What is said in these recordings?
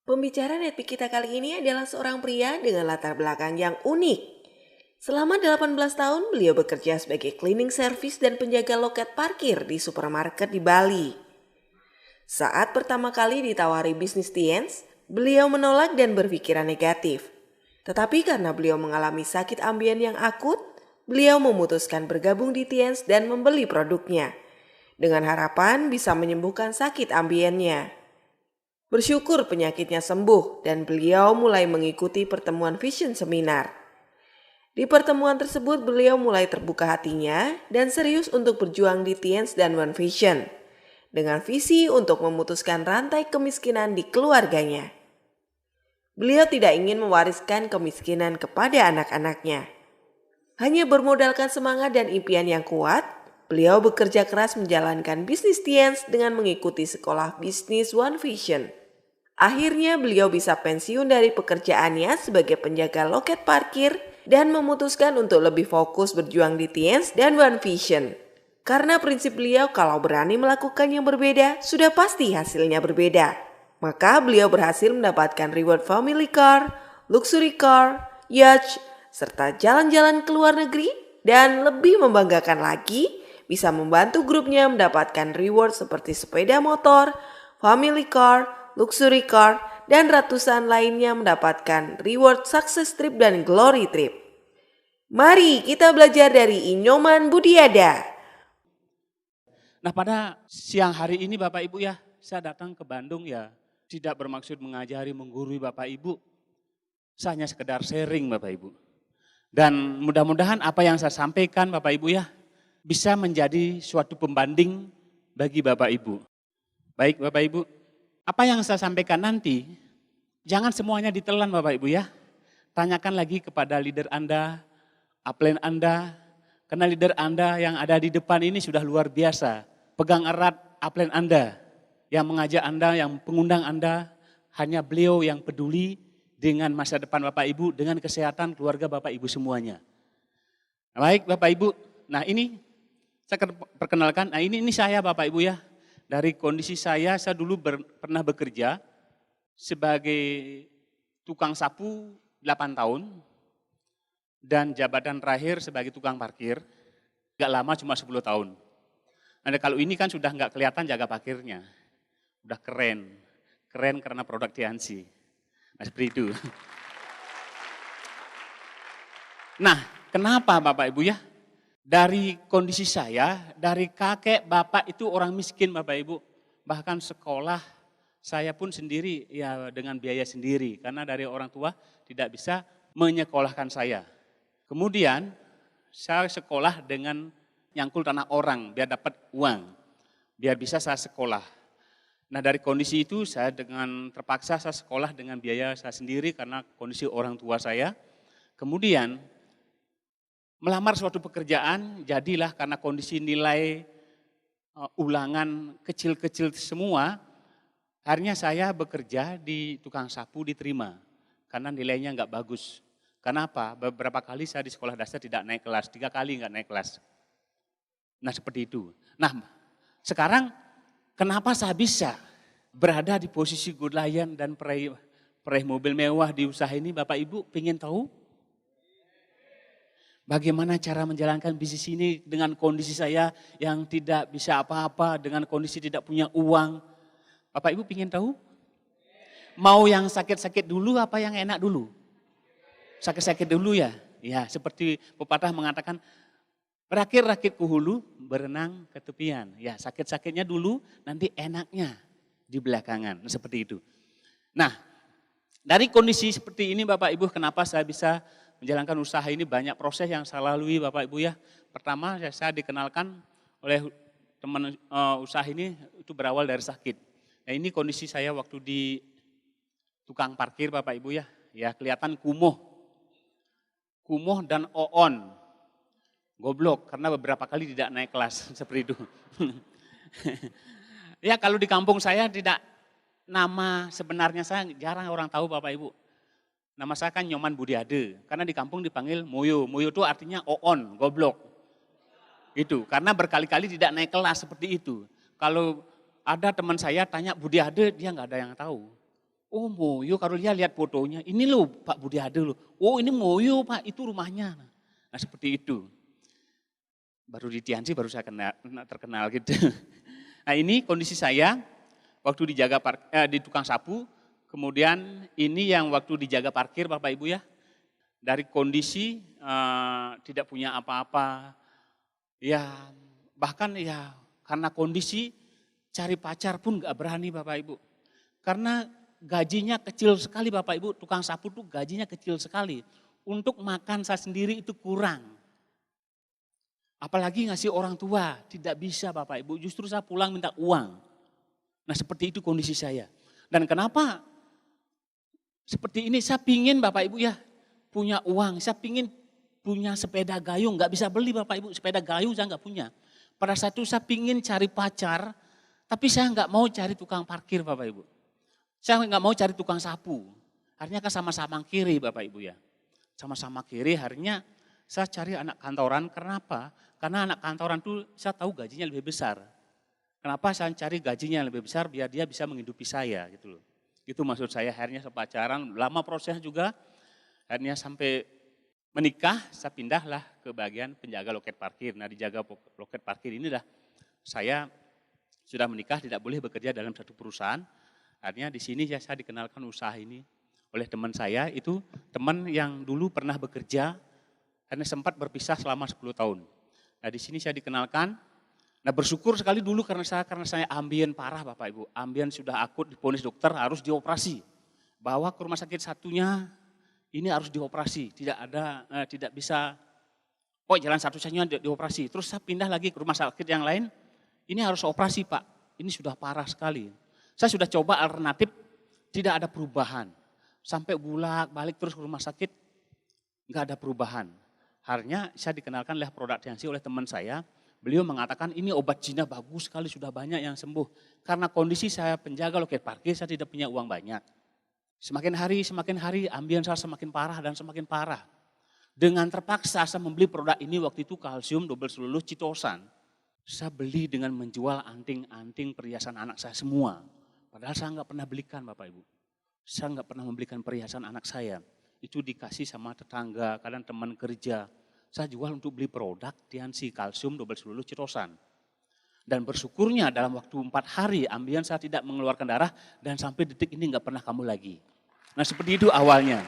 Pembicara Netpeak kita kali ini adalah seorang pria dengan latar belakang yang unik. Selama 18 tahun, beliau bekerja sebagai cleaning service dan penjaga loket parkir di supermarket di Bali. Saat pertama kali ditawari bisnis Tiens, beliau menolak dan berpikiran negatif. Tetapi karena beliau mengalami sakit ambien yang akut, beliau memutuskan bergabung di Tiens dan membeli produknya, dengan harapan bisa menyembuhkan sakit ambiennya. Bersyukur penyakitnya sembuh dan beliau mulai mengikuti pertemuan Vision Seminar. Di pertemuan tersebut beliau mulai terbuka hatinya dan serius untuk berjuang di Tiens dan One Vision dengan visi untuk memutuskan rantai kemiskinan di keluarganya. Beliau tidak ingin mewariskan kemiskinan kepada anak-anaknya. Hanya bermodalkan semangat dan impian yang kuat, beliau bekerja keras menjalankan bisnis Tiens dengan mengikuti sekolah bisnis One Vision. Akhirnya beliau bisa pensiun dari pekerjaannya sebagai penjaga loket parkir dan memutuskan untuk lebih fokus berjuang di Tiens dan One Vision. Karena prinsip beliau kalau berani melakukan yang berbeda, sudah pasti hasilnya berbeda. Maka beliau berhasil mendapatkan reward family car, luxury car, yacht, serta jalan-jalan ke luar negeri. Dan lebih membanggakan lagi, bisa membantu grupnya mendapatkan reward seperti sepeda motor, family car, luxury car, dan ratusan lainnya mendapatkan reward success trip dan glory trip. Mari kita belajar dari Inyoman Budiada. Nah, pada siang hari ini Bapak Ibu ya, saya datang ke Bandung ya, tidak bermaksud mengajari, menggurui Bapak Ibu. Saya hanya sekedar sharing Bapak Ibu. Dan mudah-mudahan apa yang saya sampaikan Bapak Ibu ya, bisa menjadi suatu pembanding bagi Bapak Ibu. Baik Bapak Ibu, apa yang saya sampaikan nanti, jangan semuanya ditelan Bapak Ibu ya. Tanyakan lagi kepada leader Anda, upline Anda, karena leader Anda yang ada di depan ini sudah luar biasa. Pegang erat upline Anda, yang mengajak Anda, yang pengundang Anda, hanya beliau yang peduli dengan masa depan Bapak Ibu, dengan kesehatan keluarga Bapak Ibu semuanya. Baik Bapak Ibu, nah ini saya perkenalkan, nah ini saya Bapak Ibu ya. Dari kondisi saya dulu pernah bekerja sebagai tukang sapu 8 tahun dan jabatan terakhir sebagai tukang parkir, gak lama cuma 10 tahun. Nah kalau ini kan sudah gak kelihatan jaga parkirnya, udah keren karena produk Tiansi. Nah seperti itu. Nah kenapa Bapak Ibu ya? Dari kondisi saya, dari kakek bapak itu orang miskin Bapak Ibu. Bahkan sekolah saya pun sendiri ya dengan biaya sendiri. Karena dari orang tua tidak bisa menyekolahkan saya. Kemudian saya sekolah dengan nyangkul tanah orang biar dapat uang. Biar bisa saya sekolah. Nah dari kondisi itu saya dengan terpaksa saya sekolah dengan biaya saya sendiri karena kondisi orang tua saya. Kemudian melamar suatu pekerjaan, jadilah karena kondisi nilai ulangan kecil-kecil semua, akhirnya saya bekerja di tukang sapu diterima, karena nilainya nggak bagus. Kenapa? Beberapa kali saya di sekolah dasar tidak naik kelas, 3 kali nggak naik kelas. Nah seperti itu. Nah sekarang kenapa saya bisa berada di posisi good lion dan peraih mobil mewah di usaha ini, Bapak Ibu pengen tahu? Bagaimana cara menjalankan bisnis ini dengan kondisi saya yang tidak bisa apa-apa, dengan kondisi tidak punya uang. Bapak Ibu ingin tahu? Mau yang sakit-sakit dulu apa yang enak dulu? Sakit-sakit dulu ya? Ya seperti pepatah mengatakan, rakit-rakit ke hulu, berenang ke tepian. Ya sakit-sakitnya dulu, nanti enaknya di belakangan. Seperti itu. Nah dari kondisi seperti ini Bapak Ibu, kenapa saya bisa menjalankan usaha ini, banyak proses yang saya lalui Bapak Ibu ya. Pertama saya dikenalkan oleh teman usaha ini itu berawal dari sakit. Nah ini kondisi saya waktu di tukang parkir Bapak Ibu ya. Ya kelihatan kumuh dan oon. Goblok karena beberapa kali tidak naik kelas seperti itu. Ya kalau di kampung saya tidak, nama sebenarnya saya jarang orang tahu Bapak Ibu. Nama saya kan Nyoman Budiade, karena di kampung dipanggil Moyo. Moyo itu artinya oon, goblok. Itu, karena berkali-kali tidak naik kelas seperti itu. Kalau ada teman saya tanya Budiade, dia nggak ada yang tahu. Oh Moyo, kalau dia lihat fotonya, ini loh Pak Budiade loh. Oh ini Moyo Pak, itu rumahnya. Nah seperti itu. Baru di Tianji baru saya terkenal gitu. Nah ini kondisi saya waktu di tukang sapu. Kemudian ini yang waktu dijaga parkir Bapak Ibu ya. Dari kondisi tidak punya apa-apa. Ya bahkan ya karena kondisi cari pacar pun gak berani Bapak Ibu. Karena gajinya kecil sekali Bapak Ibu, tukang sapu tuh gajinya kecil sekali. Untuk makan saya sendiri itu kurang. Apalagi ngasih orang tua, tidak bisa Bapak Ibu, justru saya pulang minta uang. Nah seperti itu kondisi saya. Dan kenapa seperti ini, saya pingin Bapak Ibu ya punya uang, saya pingin punya sepeda gayung, nggak bisa beli Bapak Ibu, sepeda gayung saya nggak punya. Pada saat itu saya pingin cari pacar, tapi saya nggak mau cari tukang parkir Bapak Ibu. Saya nggak mau cari tukang sapu. Akhirnya kan sama-sama kiri Bapak Ibu ya. Sama-sama kiri akhirnya saya cari anak kantoran. Kenapa? Karena anak kantoran itu saya tahu gajinya lebih besar. Kenapa saya cari gajinya yang lebih besar biar dia bisa menghidupi saya gitu loh. Itu maksud saya, akhirnya saya pacaran, lama prosesnya juga. Akhirnya sampai menikah, saya pindahlah ke bagian penjaga loket parkir. Nah dijaga loket parkir inilah saya sudah menikah, tidak boleh bekerja dalam satu perusahaan. Akhirnya di sini ya saya dikenalkan usaha ini oleh teman saya, itu teman yang dulu pernah bekerja, karena sempat berpisah selama 10 tahun. Nah di sini saya dikenalkan, nah bersyukur sekali dulu karena saya ambien parah Bapak Ibu, ambien sudah akut divonis dokter harus dioperasi. Bawa ke rumah sakit satunya, ini harus dioperasi, tidak bisa, jalan satu-satunya dioperasi. Terus saya pindah lagi ke rumah sakit yang lain, ini harus operasi Pak, ini sudah parah sekali. Saya sudah coba alternatif, tidak ada perubahan. Sampai balik terus ke rumah sakit, nggak ada perubahan. Akhirnya saya dikenalkan oleh produk Tianxi oleh teman saya. Beliau mengatakan ini obat Cina bagus sekali, sudah banyak yang sembuh. Karena kondisi saya penjaga loket parkir, saya tidak punya uang banyak. Semakin hari ambien saya semakin parah dan semakin parah. Dengan terpaksa saya membeli produk ini waktu itu kalsium double seluloh Citosan. Saya beli dengan menjual anting-anting perhiasan anak saya semua. Padahal saya nggak pernah belikan Bapak Ibu. Saya nggak pernah membelikan perhiasan anak saya. Itu dikasih sama tetangga, kadang teman kerja. Saya jual untuk beli produk Tianxi kalsium double seluloh Citosan. Dan bersyukurnya dalam waktu 4 hari ambien saya tidak mengeluarkan darah dan sampai detik ini nggak pernah kambuh lagi. Nah seperti itu awalnya.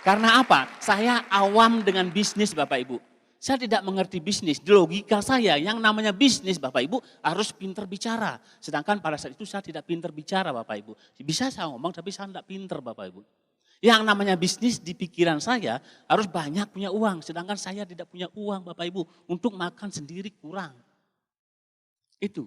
Karena apa? Saya awam dengan bisnis Bapak Ibu. Saya tidak mengerti bisnis. Di logika saya yang namanya bisnis Bapak Ibu harus pinter bicara. Sedangkan pada saat itu saya tidak pinter bicara Bapak Ibu. Bisa saya ngomong tapi saya tidak pinter Bapak Ibu. Yang namanya bisnis di pikiran saya harus banyak punya uang. Sedangkan saya tidak punya uang Bapak Ibu. Untuk makan sendiri kurang. Itu.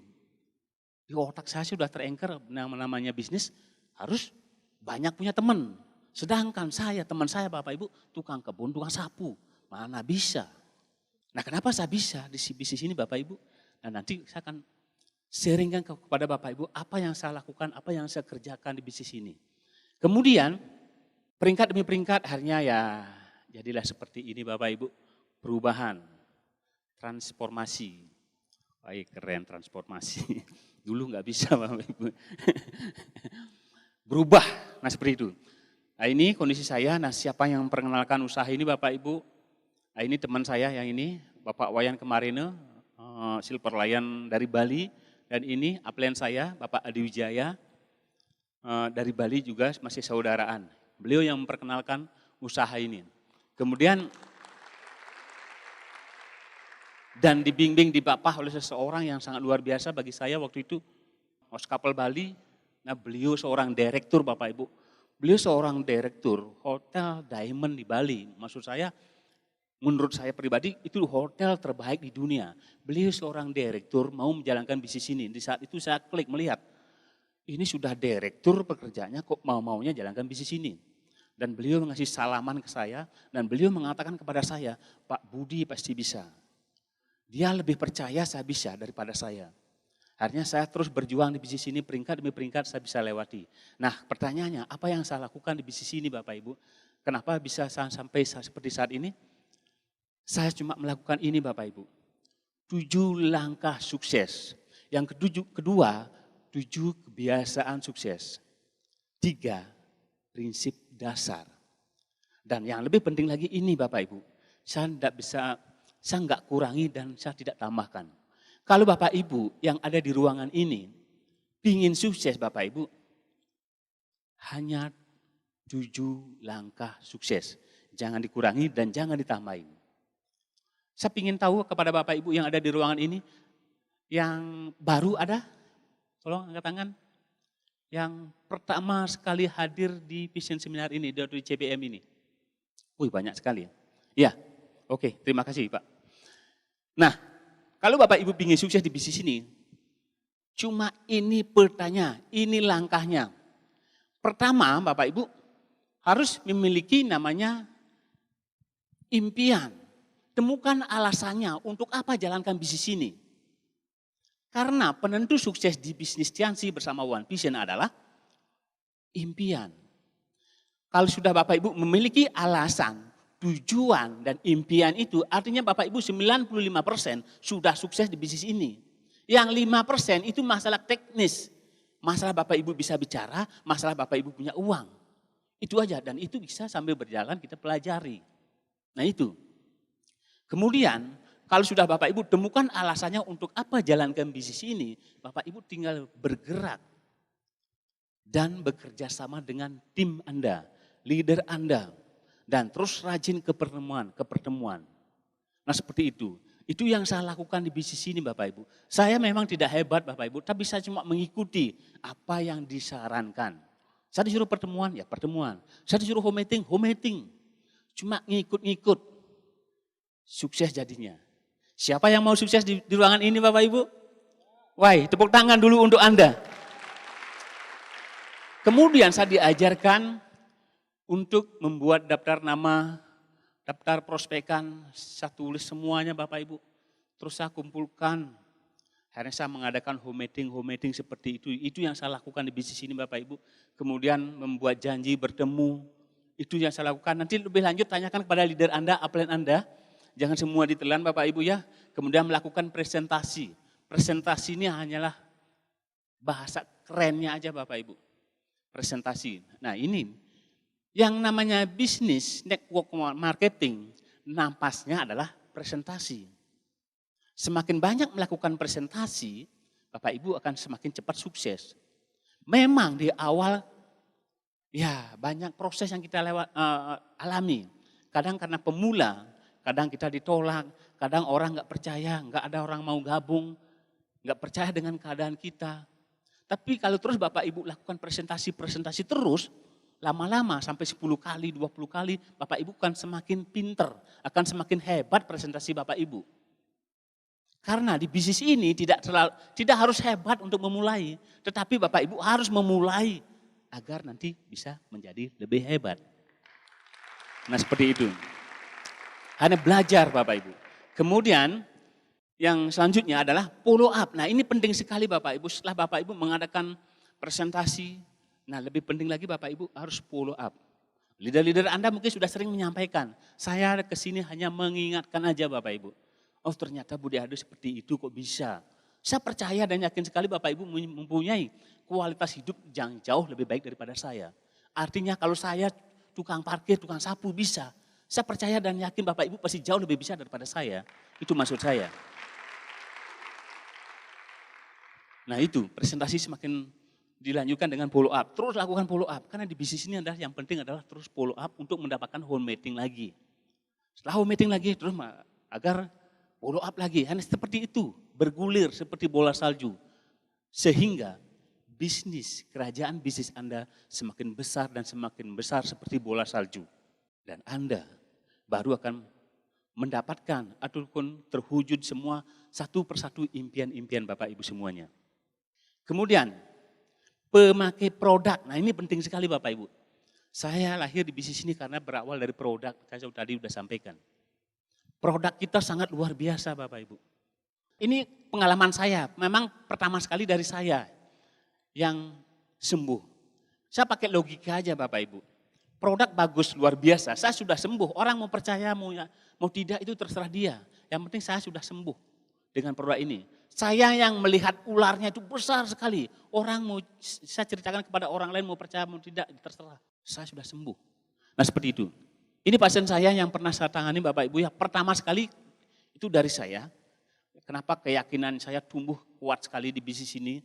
Di otak saya sudah terengker namanya bisnis harus banyak punya teman. Sedangkan teman saya Bapak Ibu tukang kebun, tukang sapu. Mana bisa. Nah kenapa saya bisa di bisnis ini Bapak Ibu? Nah nanti saya akan sharingkan kepada Bapak Ibu apa yang saya lakukan, apa yang saya kerjakan di bisnis ini. Kemudian peringkat demi peringkat akhirnya ya jadilah seperti ini Bapak Ibu. Perubahan, transformasi. Wah keren transformasi. Dulu nggak bisa Bapak Ibu. Berubah, nah seperti itu. Nah ini kondisi saya, nah siapa yang memperkenalkan usaha ini Bapak Ibu? Nah ini teman saya yang ini, Bapak Wayan Kemarene, Silver Lion dari Bali. Dan ini upline saya, Bapak Adi Wijaya dari Bali juga masih saudaraan. Beliau yang memperkenalkan usaha ini. Kemudian dan dibimbing dibapah oleh seseorang yang sangat luar biasa bagi saya waktu itu, Oskapel Bali. Nah beliau seorang direktur Bapak Ibu. Beliau seorang direktur Hotel Diamond di Bali. Maksud saya, menurut saya pribadi itu hotel terbaik di dunia. Beliau seorang direktur mau menjalankan bisnis ini. Di saat itu saya klik melihat, ini sudah direktur pekerjaannya kok mau-maunya jalankan bisnis ini. Dan beliau mengasih salaman ke saya dan beliau mengatakan kepada saya, Pak Budi pasti bisa. Dia lebih percaya saya bisa daripada saya. Akhirnya saya terus berjuang di bisnis ini peringkat demi peringkat saya bisa lewati. Nah pertanyaannya apa yang saya lakukan di bisnis ini Bapak Ibu? Kenapa bisa sampai seperti saat ini? Saya cuma melakukan ini Bapak Ibu. 7 langkah sukses. Yang kedua, 7 kebiasaan sukses. 3, prinsip dasar. Dan yang lebih penting lagi ini Bapak Ibu, saya nggak kurangi dan saya tidak tambahkan. Kalau Bapak Ibu yang ada di ruangan ini, ingin sukses Bapak Ibu, hanya 7 langkah sukses. Jangan dikurangi dan jangan ditambahin. Saya ingin tahu kepada Bapak Ibu yang ada di ruangan ini, yang baru ada, tolong angkat tangan. Yang pertama sekali hadir di Vision Seminar ini, di CBM ini. Wih, banyak sekali. Ya, oke, terima kasih Pak. Nah, kalau Bapak Ibu ingin sukses di bisnis ini, cuma ini pertanyaan, ini langkahnya. Pertama, Bapak Ibu harus memiliki namanya impian. Temukan alasannya untuk apa jalankan bisnis ini. Karena penentu sukses di bisnis Tiansi bersama One Vision adalah impian. Kalau sudah Bapak Ibu memiliki alasan, tujuan dan impian itu, artinya Bapak Ibu 95% sudah sukses di bisnis ini. Yang 5% itu masalah teknis. Masalah Bapak Ibu bisa bicara, masalah Bapak Ibu punya uang. Itu aja, dan itu bisa sambil berjalan kita pelajari. Nah itu. Kemudian kalau sudah Bapak Ibu temukan alasannya untuk apa jalankan bisnis ini, Bapak Ibu tinggal bergerak dan bekerja sama dengan tim Anda, leader Anda, dan terus rajin ke pertemuan. Nah seperti itu. Itu yang saya lakukan di bisnis ini Bapak Ibu. Saya memang tidak hebat Bapak Ibu, tapi saya cuma mengikuti apa yang disarankan. Saya disuruh pertemuan, ya pertemuan. Saya disuruh home meeting. Cuma ngikut-ngikut. Sukses jadinya. Siapa yang mau sukses di ruangan ini Bapak Ibu? Wah, tepuk tangan dulu untuk Anda. Kemudian saya diajarkan untuk membuat daftar nama, daftar prospekan, saya tulis semuanya Bapak Ibu. Terus saya kumpulkan. Akhirnya saya mengadakan home meeting seperti itu. Itu yang saya lakukan di bisnis ini Bapak Ibu. Kemudian membuat janji bertemu. Itu yang saya lakukan. Nanti lebih lanjut tanyakan kepada leader Anda, upline Anda. Jangan semua ditelan Bapak Ibu ya. Kemudian melakukan presentasi. Presentasi ini hanyalah bahasa kerennya aja Bapak Ibu. Presentasi. Nah ini yang namanya bisnis network marketing, nampasnya adalah presentasi. Semakin banyak melakukan presentasi, Bapak Ibu akan semakin cepat sukses. Memang di awal ya banyak proses yang kita alami. Kadang karena pemula, kadang kita ditolak, kadang orang nggak percaya, nggak ada orang mau gabung, nggak percaya dengan keadaan kita. Tapi kalau terus Bapak Ibu lakukan presentasi terus, lama-lama sampai 10 kali, 20 kali, Bapak Ibu akan semakin pinter, akan semakin hebat presentasi Bapak Ibu. Karena di bisnis ini tidak harus hebat untuk memulai, tetapi Bapak Ibu harus memulai agar nanti bisa menjadi lebih hebat. Nah seperti itu. Hanya belajar Bapak Ibu. Kemudian yang selanjutnya adalah follow up. Nah ini penting sekali Bapak Ibu, setelah Bapak Ibu mengadakan presentasi, nah lebih penting lagi Bapak Ibu harus follow up. Leader-leader Anda mungkin sudah sering menyampaikan, saya kesini hanya mengingatkan aja Bapak Ibu. Oh ternyata Budi Ado seperti itu kok bisa. Saya percaya dan yakin sekali Bapak Ibu mempunyai kualitas hidup yang jauh lebih baik daripada saya. Artinya kalau saya tukang parkir, tukang sapu bisa. Saya percaya dan yakin Bapak Ibu pasti jauh lebih bisa daripada saya. Itu maksud saya. Nah itu presentasi semakin dilanjutkan dengan follow up. Terus lakukan follow up. Karena di bisnis ini adalah yang penting adalah terus follow up untuk mendapatkan home meeting lagi. Setelah home meeting lagi terus agar follow up lagi. Hanya seperti itu. Bergulir seperti bola salju. Sehingga bisnis, kerajaan bisnis Anda semakin besar dan semakin besar seperti bola salju. Dan Anda baru akan mendapatkan ataupun terwujud semua satu persatu impian-impian Bapak Ibu semuanya. Kemudian pemakai produk, nah ini penting sekali Bapak Ibu. Saya lahir di bisnis ini karena berawal dari produk, saya tadi sudah sampaikan. Produk kita sangat luar biasa Bapak Ibu. Ini pengalaman saya, memang pertama sekali dari saya yang sembuh. Saya pakai logika aja Bapak Ibu. Produk bagus, luar biasa, saya sudah sembuh. Orang mau percaya, mau tidak itu terserah dia. Yang penting saya sudah sembuh dengan produk ini. Saya yang melihat ularnya itu besar sekali. Orang mau, saya ceritakan kepada orang lain mau percaya, mau tidak, terserah. saya sudah sembuh. Nah seperti itu. Ini pasien saya yang pernah saya tangani Bapak Ibu ya, pertama sekali itu dari saya. Kenapa keyakinan saya tumbuh kuat sekali di bisnis ini.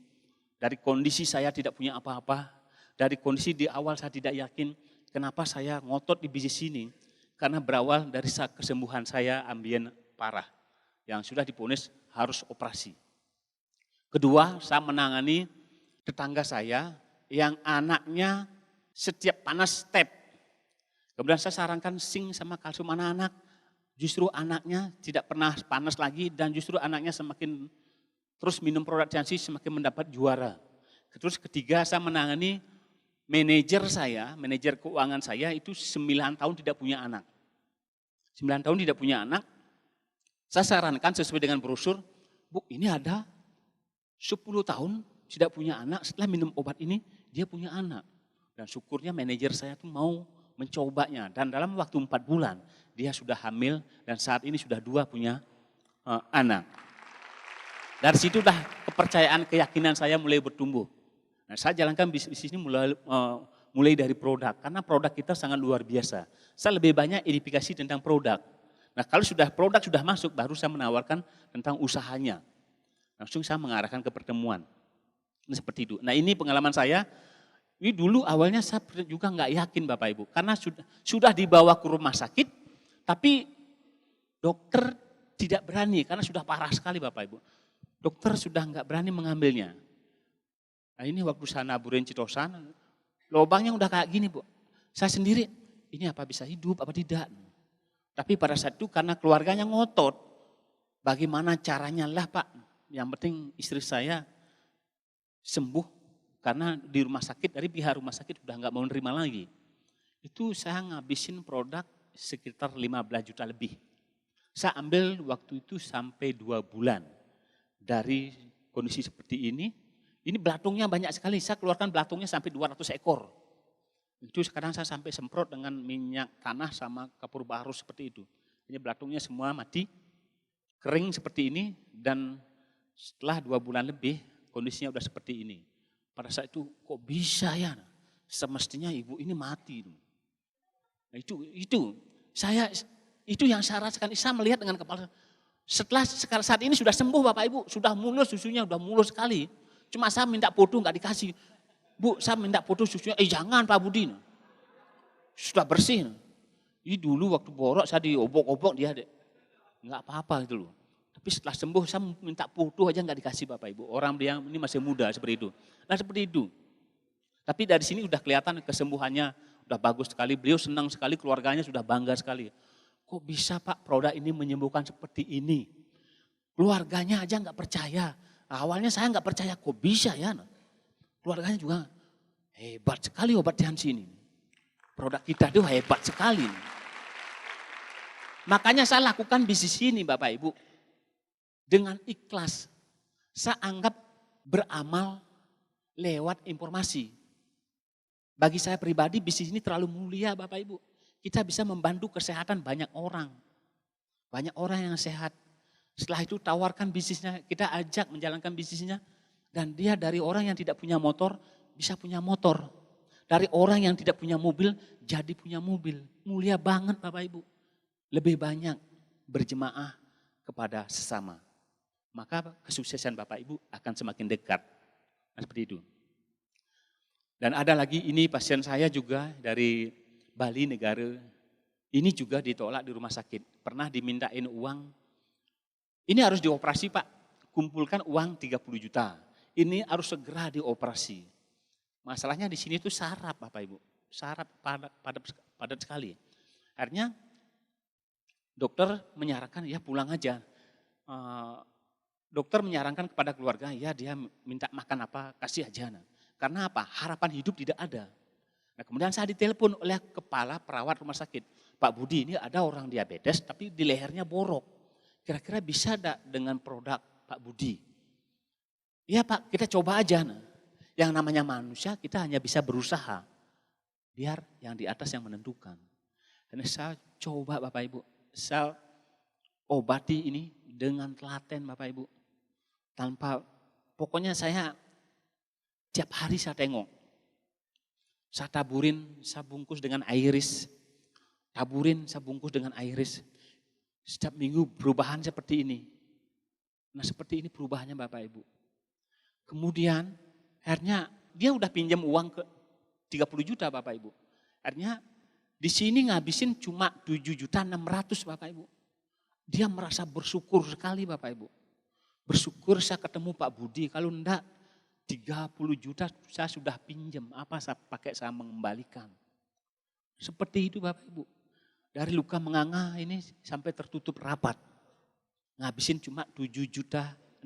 Dari kondisi saya tidak punya apa-apa, dari kondisi di awal saya tidak yakin, kenapa saya ngotot di bisnis ini. Karena berawal dari kesembuhan saya ambien parah, yang sudah divonis harus operasi. Kedua, saya menangani tetangga saya yang anaknya setiap panas step. Kemudian saya sarankan zinc sama kalsium anak-anak. Justru anaknya tidak pernah panas lagi dan justru anaknya semakin terus minum produk Jansi semakin mendapat juara. Terus ketiga saya menangani manajer keuangan saya itu 9 tahun tidak punya anak. 9 tahun tidak punya anak. Saya sarankan sesuai dengan brosur, Bu ini ada 10 tahun tidak punya anak, setelah minum obat ini dia punya anak. Dan syukurnya manajer saya tuh mau mencobanya. Dan dalam waktu 4 bulan dia sudah hamil dan saat ini sudah 2 punya anak. Dari situ dah kepercayaan, keyakinan saya mulai bertumbuh. Nah, saya jalankan bisnis ini mulai dari produk, karena produk kita sangat luar biasa. Saya lebih banyak edifikasi tentang produk. Nah, kalau produk sudah masuk, baru saya menawarkan tentang usahanya. Langsung saya mengarahkan ke pertemuan. Nah, seperti itu. Nah, ini pengalaman saya. Ini dulu awalnya saya juga nggak yakin Bapak Ibu, karena sudah dibawa ke rumah sakit, tapi dokter tidak berani karena sudah parah sekali Bapak Ibu. Dokter sudah nggak berani mengambilnya. Nah ini waktu saya naburin citosan, lubangnya udah kayak gini Bu. Saya sendiri, ini apa bisa hidup apa tidak. Tapi pada saat itu karena keluarganya ngotot, bagaimana caranya lah Pak. Yang penting istri saya sembuh karena di rumah sakit, dari pihak rumah sakit sudah nggak mau nerima lagi. Itu saya ngabisin produk sekitar 15 juta lebih. Saya ambil waktu itu sampai 2 bulan. Dari kondisi seperti ini belatungnya banyak sekali, saya keluarkan belatungnya sampai 200 ekor. Itu sekarang saya sampai semprot dengan minyak tanah sama kapur baru seperti itu. Ini belatungnya semua mati, kering seperti ini dan setelah 2 bulan lebih kondisinya udah seperti ini. Pada saat itu kok bisa ya, semestinya ibu ini mati. Nah itu yang saya rasakan, saya melihat dengan kepala. Setelah saat ini sudah sembuh Bapak Ibu, sudah mulus susunya, sudah mulus sekali. Cuma saya minta foto nggak dikasih. Bu, saya minta foto susunya, jangan Pak Budi. Sudah bersih. Ini dulu waktu borok saya diobok-obok dia nggak apa-apa gitu loh. Tapi setelah sembuh saya minta foto aja nggak dikasih Bapak Ibu. Orang dia ini masih muda seperti itu. Nah seperti itu. Tapi dari sini udah kelihatan kesembuhannya, udah bagus sekali. Beliau senang sekali, keluarganya sudah bangga sekali. Kok bisa Pak produk ini menyembuhkan seperti ini? Keluarganya aja nggak percaya. Awalnya saya nggak percaya kok bisa ya. Keluarganya juga hebat sekali obat Jansi ini. Produk kita itu hebat sekali. Makanya saya lakukan bisnis ini Bapak Ibu. Dengan ikhlas. Saya anggap beramal lewat informasi. Bagi saya pribadi bisnis ini terlalu mulia Bapak Ibu. Kita bisa membantu kesehatan banyak orang. Banyak orang yang sehat. Setelah itu tawarkan bisnisnya, kita ajak menjalankan bisnisnya. Dan dia dari orang yang tidak punya motor, bisa punya motor. Dari orang yang tidak punya mobil, jadi punya mobil. Mulia banget Bapak Ibu. Lebih banyak berjemaah kepada sesama. Maka kesuksesan Bapak Ibu akan semakin dekat. Nah, seperti itu. Dan ada lagi ini pasien saya juga dari Bali negara, ini juga ditolak di rumah sakit. Pernah dimintain uang, ini harus dioperasi Pak, kumpulkan uang 30 juta. Ini harus segera dioperasi. Masalahnya di sini tuh saraf Bapak Ibu, saraf padat sekali. Akhirnya dokter menyarankan ya pulang aja. Dokter menyarankan kepada keluarga ya dia minta makan apa kasih aja. Karena apa? Harapan hidup tidak ada. Nah, kemudian saya ditelepon oleh kepala perawat rumah sakit. Pak Budi ini ada orang diabetes tapi di lehernya borok. Kira-kira bisa enggak dengan produk Pak Budi? Iya Pak, kita coba aja. Yang namanya manusia kita hanya bisa berusaha. Biar yang di atas yang menentukan. Dan saya coba Bapak Ibu. Saya obati ini dengan telaten Bapak Ibu. Pokoknya saya tiap hari saya tengok. Saya taburin, saya bungkus dengan iris. Taburin, saya bungkus dengan iris. Setiap minggu perubahan seperti ini. Nah seperti ini perubahannya Bapak Ibu. Kemudian akhirnya dia udah pinjam uang ke 30 juta Bapak Ibu. Akhirnya di sini ngabisin cuma 7.600.000 Bapak Ibu. Dia merasa bersyukur sekali Bapak Ibu. Bersyukur saya ketemu Pak Budi, kalau enggak 30 juta saya sudah pinjam, apa saya pakai saya mengembalikan. Seperti itu Bapak Ibu. Dari luka menganga ini sampai tertutup rapat. Ngabisin cuma 7.600.000,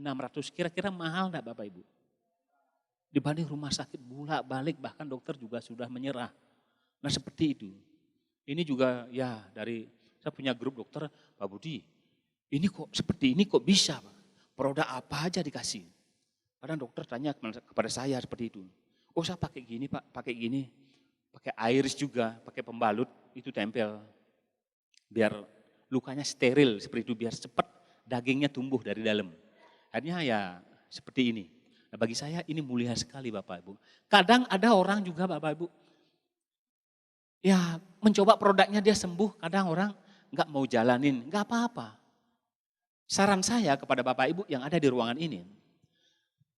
kira-kira mahal enggak Bapak Ibu? Dibanding rumah sakit bolak-balik, bahkan dokter juga sudah menyerah. Nah seperti itu. Ini juga ya dari, saya punya grup dokter, Pak Budi, ini kok seperti ini kok bisa Pak? Produk apa aja dikasih. Kadang dokter tanya kepada saya seperti itu. Oh saya pakai gini Pak, pakai gini. Pakai iris juga, pakai pembalut, itu tempel. Biar lukanya steril seperti itu, biar cepat dagingnya tumbuh dari dalam. Akhirnya ya seperti ini. Nah bagi saya ini mulia sekali Bapak Ibu. Kadang ada orang juga Bapak Ibu, ya mencoba produknya dia sembuh, kadang orang nggak mau jalanin, nggak apa-apa. Saran saya kepada Bapak Ibu yang ada di ruangan ini,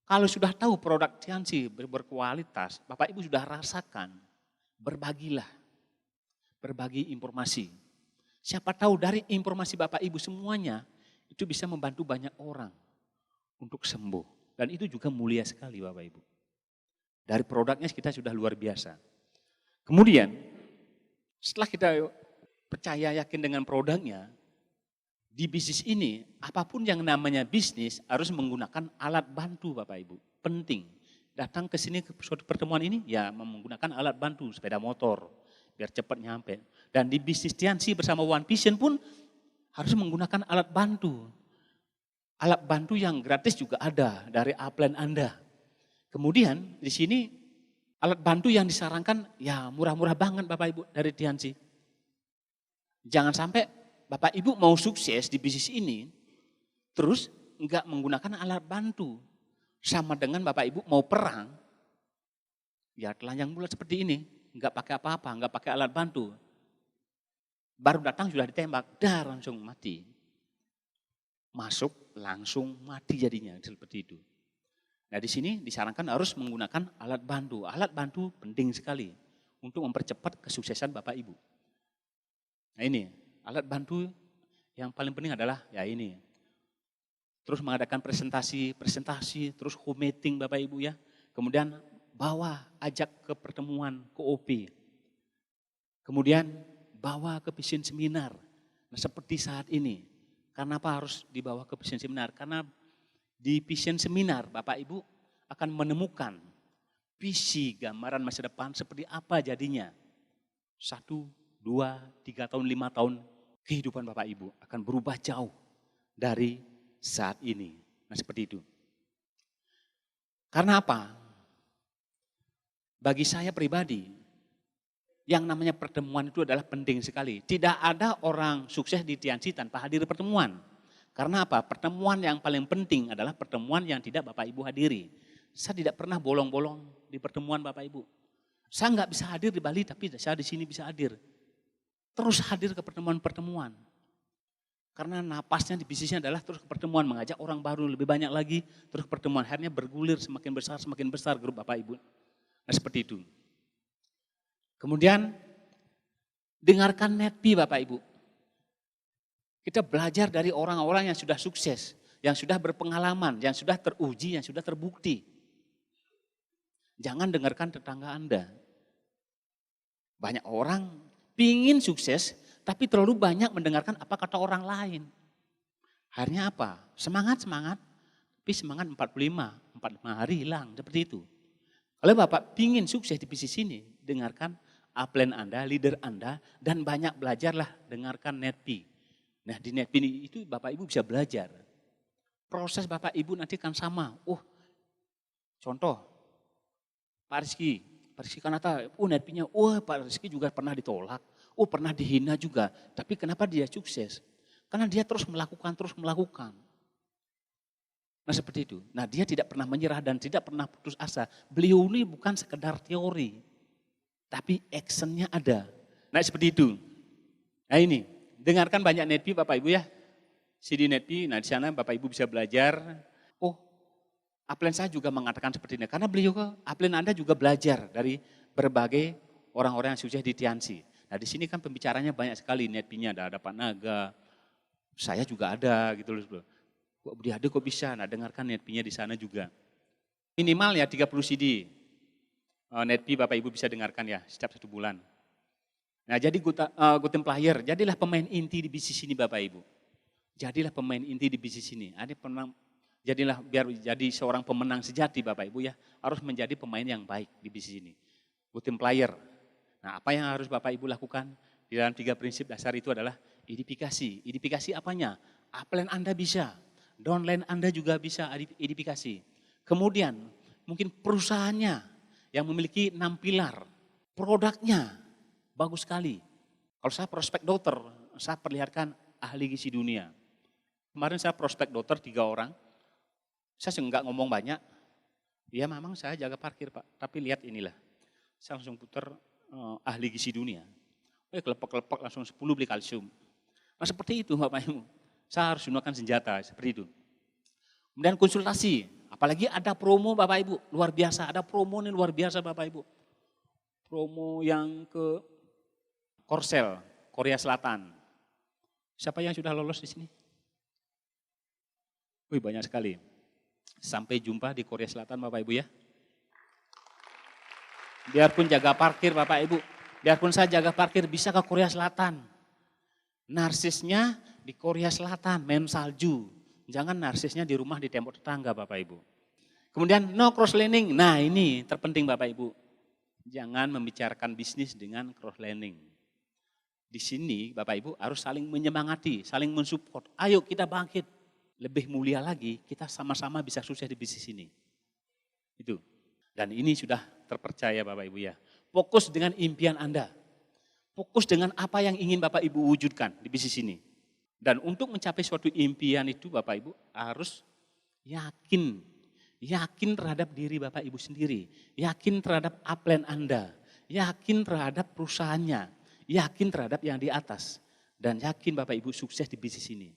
kalau sudah tahu produk Tiansi berkualitas, Bapak Ibu sudah rasakan, berbagilah, berbagi informasi. Siapa tahu dari informasi Bapak Ibu semuanya, itu bisa membantu banyak orang untuk sembuh. Dan itu juga mulia sekali Bapak Ibu. Dari produknya kita sudah luar biasa. Kemudian, setelah kita percaya yakin dengan produknya, di bisnis ini, apapun yang namanya bisnis harus menggunakan alat bantu Bapak Ibu. Penting. Datang ke sini ke suatu pertemuan ini, ya menggunakan alat bantu, sepeda motor, biar cepat nyampe. Dan di bisnis Tiansi bersama One Vision pun harus menggunakan alat bantu. Alat bantu yang gratis juga ada dari upline Anda. Kemudian di sini alat bantu yang disarankan, ya murah-murah banget Bapak Ibu dari Tiansi. Jangan sampai Bapak Ibu mau sukses di bisnis ini, terus enggak menggunakan alat bantu. Sama dengan Bapak Ibu mau perang, ya telanjang bulat seperti ini, enggak pakai apa-apa, enggak pakai alat bantu. Baru datang sudah ditembak, dar langsung mati. Masuk langsung mati jadinya, seperti itu. Nah di sini disarankan harus menggunakan alat bantu. Alat bantu penting sekali untuk mempercepat kesuksesan Bapak Ibu. Nah ini, alat bantu yang paling penting adalah ya ini. Terus mengadakan presentasi, terus home meeting Bapak Ibu ya. Kemudian bawa, ajak ke pertemuan, ke OP. Kemudian bawa ke vision seminar. Nah seperti saat ini. Kenapa harus dibawa ke vision seminar? Karena di vision seminar Bapak Ibu akan menemukan visi gambaran masa depan seperti apa jadinya. 1, 2, 3 tahun, 5 tahun. Kehidupan Bapak Ibu akan berubah jauh dari saat ini. Nah seperti itu. Karena apa? Bagi saya pribadi, yang namanya pertemuan itu adalah penting sekali. Tidak ada orang sukses di Tiansi tanpa hadir pertemuan. Karena apa? Pertemuan yang paling penting adalah pertemuan yang tidak Bapak Ibu hadiri. Saya tidak pernah bolong-bolong di pertemuan Bapak Ibu. Saya nggak bisa hadir di Bali, tapi saya di sini bisa hadir. Terus hadir ke pertemuan-pertemuan. Karena napasnya di bisnisnya adalah terus ke pertemuan, mengajak orang baru lebih banyak lagi, terus ke pertemuan. Akhirnya bergulir semakin besar grup Bapak Ibu. Nah seperti itu. Kemudian dengarkan NetP Bapak Ibu. Kita belajar dari orang-orang yang sudah sukses, yang sudah berpengalaman, yang sudah teruji, yang sudah terbukti. Jangan dengarkan tetangga Anda. Banyak orang pingin sukses, tapi terlalu banyak mendengarkan apa kata orang lain. Akhirnya apa? Semangat, tapi semangat 45 hari hilang, seperti itu. Kalau Bapak pingin sukses di bisnis ini, dengarkan upline Anda, leader Anda, dan banyak belajarlah, dengarkan NetP. Nah di NetP itu Bapak Ibu bisa belajar. Proses Bapak Ibu nanti kan sama. Contoh, Pak Rizky Kanata, NetP-nya, Pak Rizky juga pernah ditolak, pernah dihina juga. Tapi kenapa dia sukses? Karena dia terus melakukan. Nah seperti itu. Nah dia tidak pernah menyerah dan tidak pernah putus asa. Beliau ini bukan sekedar teori. tapi actionnya ada. Nah seperti itu. Nah ini, dengarkan banyak netpi Bapak Ibu ya. CD netpi, nah di sana Bapak Ibu bisa belajar. Oh, upline saya juga mengatakan seperti ini. Karena beliau upline Anda juga belajar dari berbagai orang-orang yang sukses di Tiansi. Nah di sini kan pembicaranya banyak sekali, netpinya ada Pak Naga, saya juga ada gitu loh. Kok Budi Ade kok bisa? Nah dengarkan netpinya di sana juga. Minimal ya 30 CD. Netpi Bapak Ibu bisa dengarkan ya setiap 1 bulan. Nah jadi Guten Player, jadilah pemain inti di bisnis ini Bapak Ibu. Jadilah pemain inti di bisnis ini. Jadilah biar jadi seorang pemenang sejati Bapak Ibu ya. Harus menjadi pemain yang baik di bisnis ini. Guten Player. Nah apa yang harus Bapak Ibu lakukan? Di dalam 3 prinsip dasar itu adalah edifikasi. Edifikasi apanya? Upline Anda bisa. Downline Anda juga bisa edifikasi. Kemudian mungkin perusahaannya yang memiliki 6 pilar. Produknya bagus sekali. Kalau saya prospek dokter, saya perlihatkan ahli gizi dunia. Kemarin saya prospek dokter 3 orang, saya enggak ngomong banyak. Ya memang saya jaga parkir Pak, tapi lihat inilah. Saya langsung putar ahli gizi dunia. Kelepek-kelepek langsung 10 beli kalsium. Nah seperti itu Bapak Ibu. Saya harus gunakan senjata seperti itu. Kemudian konsultasi, apalagi ada promo Bapak Ibu, luar biasa. Ada promo nih luar biasa Bapak Ibu. Promo yang ke Korsel, Korea Selatan. Siapa yang sudah lolos di sini? Wih banyak sekali. Sampai jumpa di Korea Selatan Bapak Ibu ya. Biarpun jaga parkir Bapak Ibu, biarpun saya jaga parkir bisa ke Korea Selatan. Narsisnya di Korea Selatan, main salju. Jangan narsisnya di rumah di tembok tetangga Bapak Ibu. Kemudian no cross learning, nah ini terpenting Bapak Ibu. Jangan membicarakan bisnis dengan cross learning. Di sini Bapak Ibu harus saling menyemangati, saling mensupport. Ayo kita bangkit. Lebih mulia lagi, kita sama-sama bisa sukses di bisnis ini. Itu. Dan ini sudah terpercaya Bapak Ibu ya. Fokus dengan impian Anda. Fokus dengan apa yang ingin Bapak Ibu wujudkan di bisnis ini. Dan untuk mencapai suatu impian itu Bapak Ibu harus yakin. Yakin terhadap diri Bapak Ibu sendiri. Yakin terhadap upline Anda. Yakin terhadap perusahaannya. Yakin terhadap yang di atas. Dan yakin Bapak Ibu sukses di bisnis ini.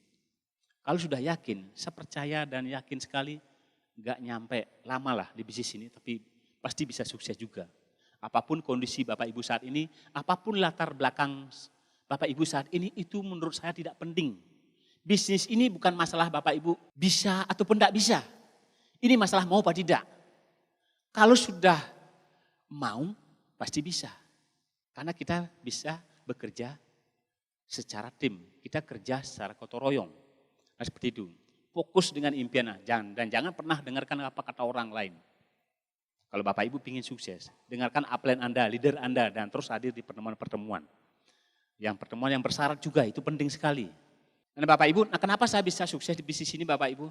Kalau sudah yakin, saya percaya dan yakin sekali gak nyampe lama lah di bisnis ini, tapi pasti bisa sukses juga. Apapun kondisi Bapak Ibu saat ini, apapun latar belakang Bapak Ibu saat ini, itu menurut saya tidak penting. Bisnis ini bukan masalah Bapak Ibu bisa ataupun tidak bisa. Ini masalah mau apa tidak. Kalau sudah mau, pasti bisa. Karena kita bisa bekerja secara tim, kita kerja secara gotong royong. Nah seperti itu, fokus dengan impian dan jangan pernah dengarkan apa kata orang lain. Kalau Bapak Ibu ingin sukses, dengarkan upline Anda, leader Anda dan terus hadir di pertemuan-pertemuan. Yang pertemuan yang bersyarat juga itu penting sekali. Dan Bapak Ibu, nah kenapa saya bisa sukses di bisnis ini Bapak Ibu?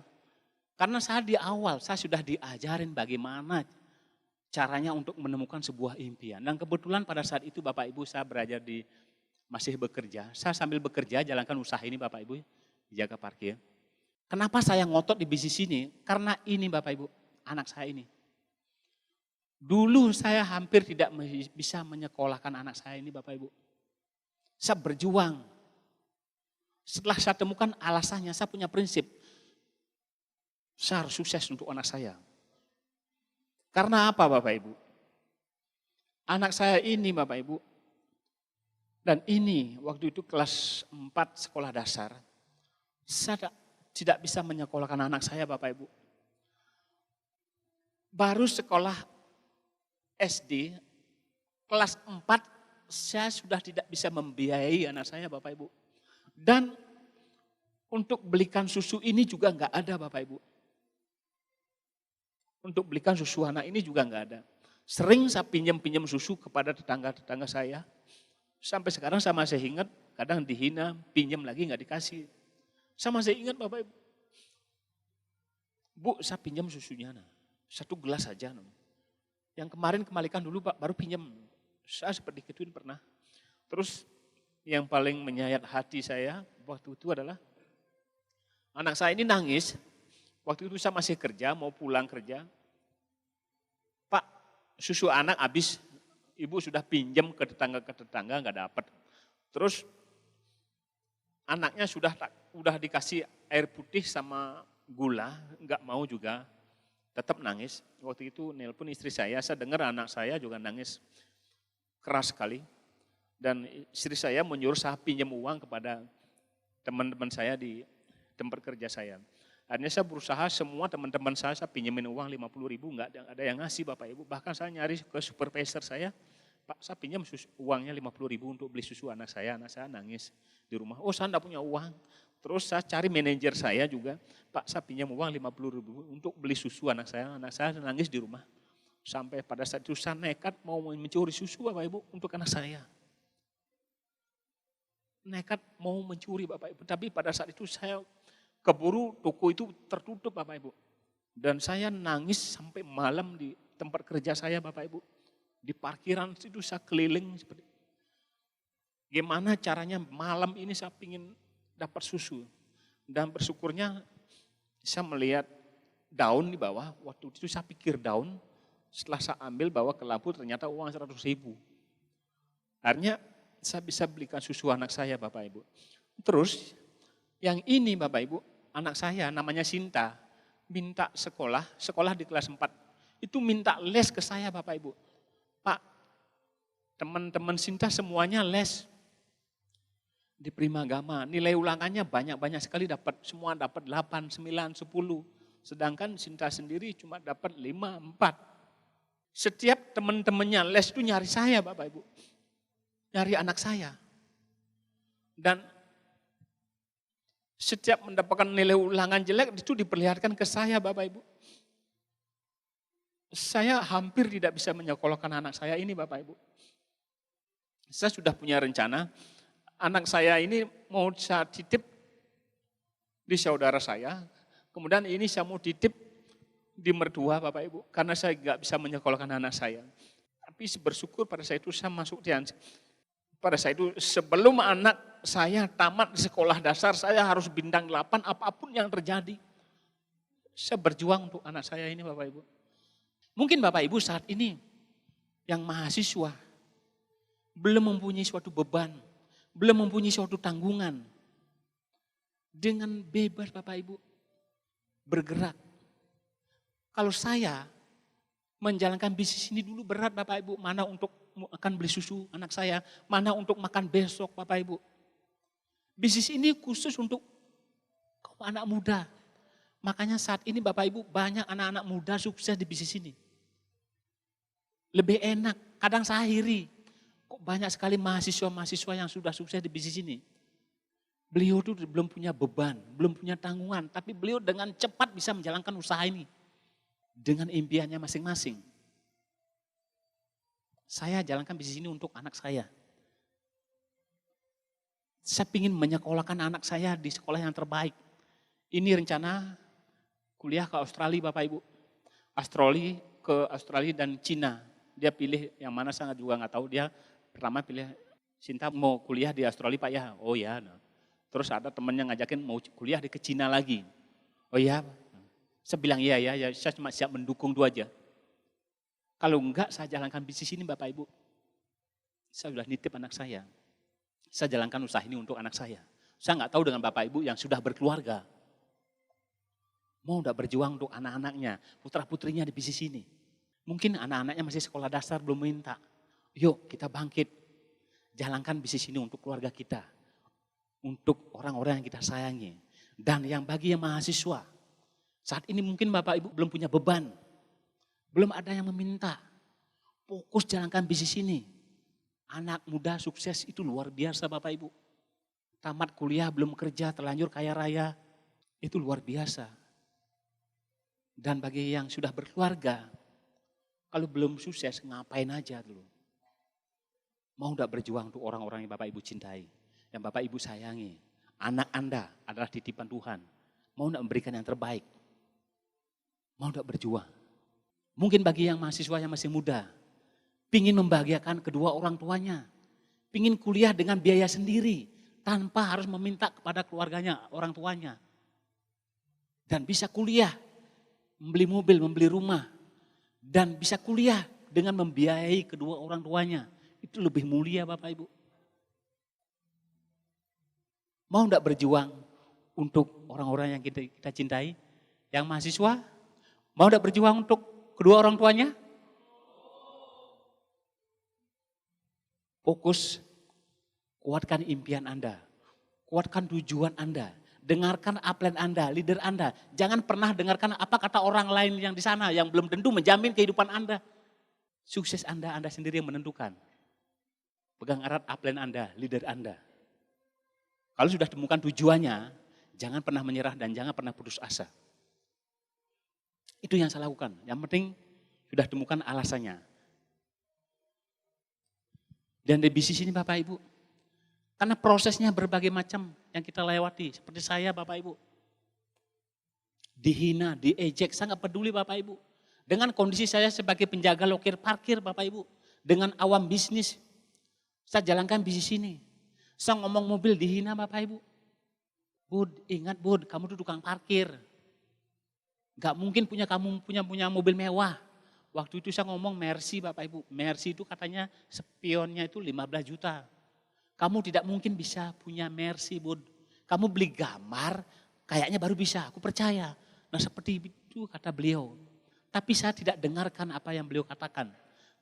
Karena saya di awal, saya sudah diajarin bagaimana caranya untuk menemukan sebuah impian. Dan kebetulan pada saat itu Bapak Ibu saya masih bekerja, saya sambil bekerja jalankan usaha ini Bapak Ibu. Jaga parkir. Kenapa saya ngotot di bisnis ini? Karena ini Bapak Ibu, anak saya ini. Dulu saya hampir tidak bisa menyekolahkan anak saya ini Bapak Ibu. Saya berjuang. Setelah saya temukan alasannya, saya punya prinsip. Saya harus sukses untuk anak saya. Karena apa Bapak Ibu? Anak saya ini Bapak Ibu, dan ini waktu itu kelas 4 sekolah dasar, saya tidak bisa menyekolahkan anak saya Bapak Ibu. Baru sekolah SD, kelas 4 saya sudah tidak bisa membiayai anak saya Bapak Ibu. Dan untuk belikan susu ini juga enggak ada Bapak Ibu. Untuk belikan susu anak ini juga enggak ada. Sering saya pinjam susu kepada tetangga-tetangga saya. Sampai sekarang saya masih ingat, kadang dihina, pinjam lagi enggak dikasih. Saya masih ingat Bapak Ibu. Bu, saya pinjam susunya. 1 gelas saja. Yang kemarin kembalikan dulu Pak, baru pinjam. Saya seperti gituin pernah. Terus yang paling menyayat hati saya waktu itu adalah anak saya ini nangis. Waktu itu saya masih kerja, mau pulang kerja. Pak, susu anak habis ibu sudah pinjam ke tetangga nggak dapat. Terus anaknya udah dikasih air putih sama gula, nggak mau juga, tetap nangis. Waktu itu nelpon istri saya dengar anak saya juga nangis keras sekali. Dan istri saya menyuruh saya pinjam uang kepada teman-teman saya di tempat kerja saya. Akhirnya saya berusaha semua teman-teman saya pinjemin uang 50.000, nggak ada yang ngasih Bapak Ibu. Bahkan saya nyari ke supervisor saya, Pak saya pinjam uangnya 50.000 untuk beli susu anak saya nangis di rumah. Oh saya enggak punya uang. Terus saya cari manajer saya juga, Pak saya pinjam uang 50.000 untuk beli susu anak saya nangis di rumah. Sampai pada saat itu saya nekat mau mencuri susu Bapak Ibu untuk anak saya. Nekat mau mencuri Bapak Ibu, tapi pada saat itu saya keburu toko itu tertutup Bapak Ibu. Dan saya nangis sampai malam di tempat kerja saya Bapak Ibu. Di parkiran itu saya keliling seperti gimana caranya malam ini saya ingin dapat susu. Dan bersyukurnya saya melihat daun di bawah, waktu itu saya pikir daun, setelah saya ambil bawa ke lampu ternyata uang 100.000. Akhirnya saya bisa belikan susu anak saya Bapak Ibu. Terus yang ini Bapak Ibu, anak saya namanya Sinta, minta sekolah di kelas 4. Itu minta les ke saya Bapak Ibu. Pak, teman-teman Sinta semuanya les di Primagama. Nilai ulangannya banyak-banyak sekali dapat, semua dapat 8, 9, 10. Sedangkan Sinta sendiri cuma dapat 5, 4. Setiap teman-temannya les itu nyari saya Bapak Ibu. Nyari anak saya. Dan setiap mendapatkan nilai ulangan jelek itu diperlihatkan ke saya Bapak Ibu. Saya hampir tidak bisa menyekolahkan anak saya ini Bapak Ibu. Saya sudah punya rencana, anak saya ini mau saya titip di saudara saya, kemudian ini saya mau titip di mertua Bapak Ibu, karena saya nggak bisa menyekolahkan anak saya. Tapi bersyukur pada saat itu saya masuk di pada saat itu sebelum anak saya tamat sekolah dasar, saya harus bintang 8 apapun yang terjadi. Saya berjuang untuk anak saya ini Bapak Ibu. Mungkin Bapak Ibu saat ini yang mahasiswa belum mempunyai suatu beban, belum mempunyai suatu tanggungan. Dengan bebas Bapak Ibu bergerak. Kalau saya menjalankan bisnis ini dulu berat Bapak Ibu, mana untuk akan beli susu anak saya, mana untuk makan besok Bapak Ibu. Bisnis ini khusus untuk anak muda. Makanya saat ini Bapak Ibu banyak anak-anak muda sukses di bisnis ini. Lebih enak, kadang saya iri. Kok banyak sekali mahasiswa-mahasiswa yang sudah sukses di bisnis ini. Beliau itu belum punya beban, belum punya tanggungan, tapi beliau dengan cepat bisa menjalankan usaha ini. Dengan impiannya masing-masing. Saya jalankan bisnis ini untuk anak saya. Saya ingin menyekolahkan anak saya di sekolah yang terbaik. Ini rencana kuliah ke Australia Bapak Ibu. Ke Australia dan Cina. Dia pilih yang mana saya juga nggak tahu. Dia pertama pilih Sinta mau kuliah di Australia Pak ya. Oh ya. Nah. Terus ada temannya ngajakin mau kuliah ke Cina lagi. Oh ya. Saya bilang iya ya, saya cuma siap mendukung itu aja. Kalau enggak saya jalankan bisnis ini Bapak Ibu. Saya sudah nitip anak saya. Saya jalankan usaha ini untuk anak saya. Saya enggak tahu dengan Bapak Ibu yang sudah berkeluarga. Mau enggak berjuang untuk anak-anaknya, putra-putrinya di bisnis ini. Mungkin anak-anaknya masih sekolah dasar belum minta. Yuk kita bangkit. Jalankan bisnis ini untuk keluarga kita. Untuk orang-orang yang kita sayangi. Dan yang bagi yang mahasiswa. Saat ini mungkin Bapak Ibu belum punya beban. Belum ada yang meminta. Fokus jalankan bisnis ini. Anak muda sukses itu luar biasa Bapak Ibu. Tamat kuliah belum kerja terlanjur kaya raya. Itu luar biasa. Dan bagi yang sudah berkeluarga. Kalau belum sukses ngapain aja dulu. Mau enggak berjuang untuk orang-orang yang Bapak Ibu cintai. Yang Bapak Ibu sayangi. Anak Anda adalah titipan Tuhan. Mau enggak memberikan yang terbaik. Mau enggak berjuang. Mungkin bagi yang mahasiswa yang masih muda, pingin membahagiakan kedua orang tuanya, pingin kuliah dengan biaya sendiri, tanpa harus meminta kepada keluarganya, orang tuanya. Dan bisa kuliah, membeli mobil, membeli rumah, dan bisa kuliah dengan membiayai kedua orang tuanya. Itu lebih mulia Bapak Ibu. Mau enggak berjuang untuk orang-orang yang kita cintai? Yang mahasiswa? Mau enggak berjuang untuk kedua orang tuanya? Fokus, kuatkan impian Anda, kuatkan tujuan Anda, dengarkan upline Anda, leader Anda. Jangan pernah dengarkan apa kata orang lain yang di sana yang belum tentu menjamin kehidupan Anda. Sukses Anda sendiri yang menentukan. Pegang erat upline Anda, leader Anda. Kalau sudah temukan tujuannya, jangan pernah menyerah dan jangan pernah putus asa. Itu yang saya lakukan. Yang penting sudah temukan alasannya. Dan di bisnis ini Bapak Ibu, karena prosesnya berbagai macam yang kita lewati. Seperti saya Bapak Ibu. Dihina, diejek, saya nggak peduli Bapak Ibu. Dengan kondisi saya sebagai penjaga loker parkir Bapak Ibu. Dengan awam bisnis, saya jalankan bisnis ini. Saya ngomong mobil dihina Bapak Ibu. Bud, ingat Bud, kamu tuh tukang parkir. Gak mungkin kamu punya mobil mewah. Waktu itu saya ngomong Mercy Bapak Ibu. Mercy itu katanya spionnya itu 15 juta. Kamu tidak mungkin bisa punya Mercy Bud. Kamu beli gambar kayaknya baru bisa, aku percaya. Nah seperti itu kata beliau. Tapi saya tidak dengarkan apa yang beliau katakan.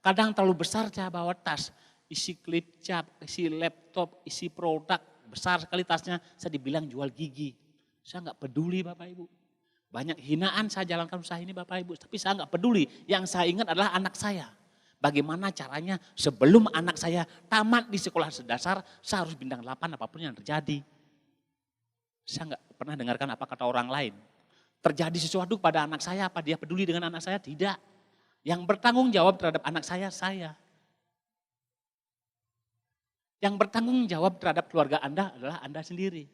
Kadang terlalu besar saya bawa tas. Isi klip cap, isi laptop, isi produk. Besar sekali tasnya, saya dibilang jual gigi. Saya nggak peduli Bapak Ibu. Banyak hinaan saya jalankan usaha ini Bapak Ibu. Tapi saya nggak peduli, yang saya ingat adalah anak saya. Bagaimana caranya sebelum anak saya tamat di sekolah dasar, saya harus bintang 8 apapun yang terjadi. Saya nggak pernah dengarkan apa kata orang lain. Terjadi sesuatu pada anak saya, apa dia peduli dengan anak saya? Tidak. Yang bertanggung jawab terhadap anak saya. Yang bertanggung jawab terhadap keluarga Anda adalah Anda sendiri.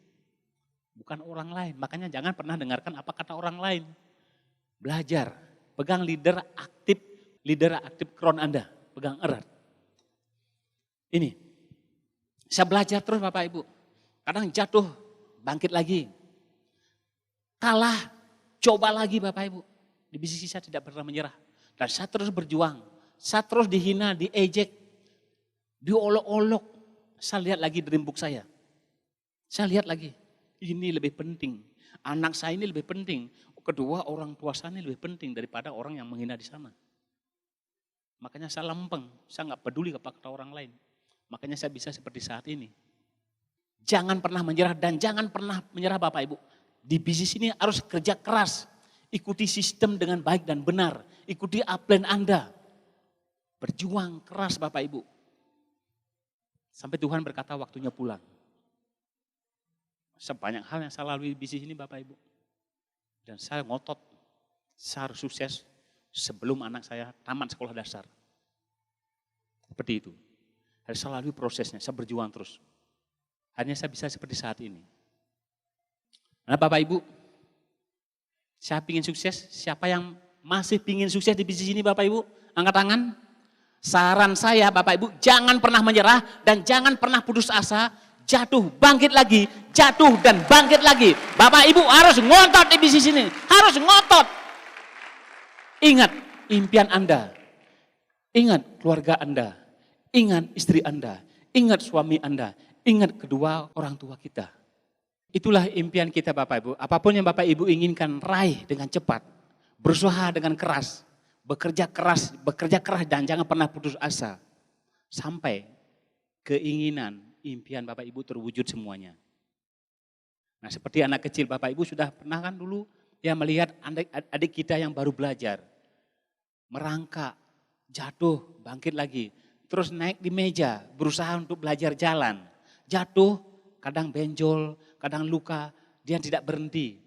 Bukan orang lain. Makanya jangan pernah dengarkan apa kata orang lain. Belajar. Pegang leader aktif kron Anda. Pegang erat. Ini. Saya belajar terus Bapak Ibu. Kadang jatuh, bangkit lagi. Kalah, coba lagi Bapak Ibu. Di bisnis saya tidak pernah menyerah. Dan saya terus berjuang. Saya terus dihina, diejek, diolok-olok. Saya lihat lagi dream book saya. Saya lihat lagi. Ini lebih penting. Anak saya ini lebih penting. Kedua orang tua saya ini lebih penting daripada orang yang menghina di sana. Makanya saya lempeng. Saya nggak peduli apa kata orang lain. Makanya saya bisa seperti saat ini. Jangan pernah menyerah dan jangan pernah menyerah Bapak Ibu. Di bisnis ini harus kerja keras. Ikuti sistem dengan baik dan benar. Ikuti upline Anda. Berjuang keras Bapak Ibu. Sampai Tuhan berkata waktunya pulang. Sebanyak hal yang saya lalui di bisnis ini Bapak Ibu. Dan saya ngotot, saya harus sukses sebelum anak saya tamat sekolah dasar. Seperti itu. Harus saya lalui prosesnya, saya berjuang terus. Hanya saya bisa seperti saat ini. Nah Bapak Ibu, saya ingin sukses, siapa yang masih ingin sukses di bisnis ini Bapak Ibu? Angkat tangan. Saran saya Bapak Ibu, jangan pernah menyerah dan jangan pernah putus asa. Jatuh, bangkit lagi, jatuh dan bangkit lagi. Bapak Ibu harus ngotot di bisnis ini, harus ngotot. Ingat impian Anda, ingat keluarga Anda, ingat istri Anda, ingat suami Anda, ingat kedua orang tua kita. Itulah impian kita Bapak Ibu. Apapun yang Bapak Ibu inginkan, raih dengan cepat, berusaha dengan keras, bekerja keras dan jangan pernah putus asa. Sampai keinginan, impian Bapak Ibu terwujud semuanya. Nah seperti anak kecil Bapak Ibu sudah pernah kan dulu ya melihat adik kita yang baru belajar. Merangkak, jatuh, bangkit lagi. Terus naik di meja, berusaha untuk belajar jalan. Jatuh, kadang benjol, kadang luka, dia tidak berhenti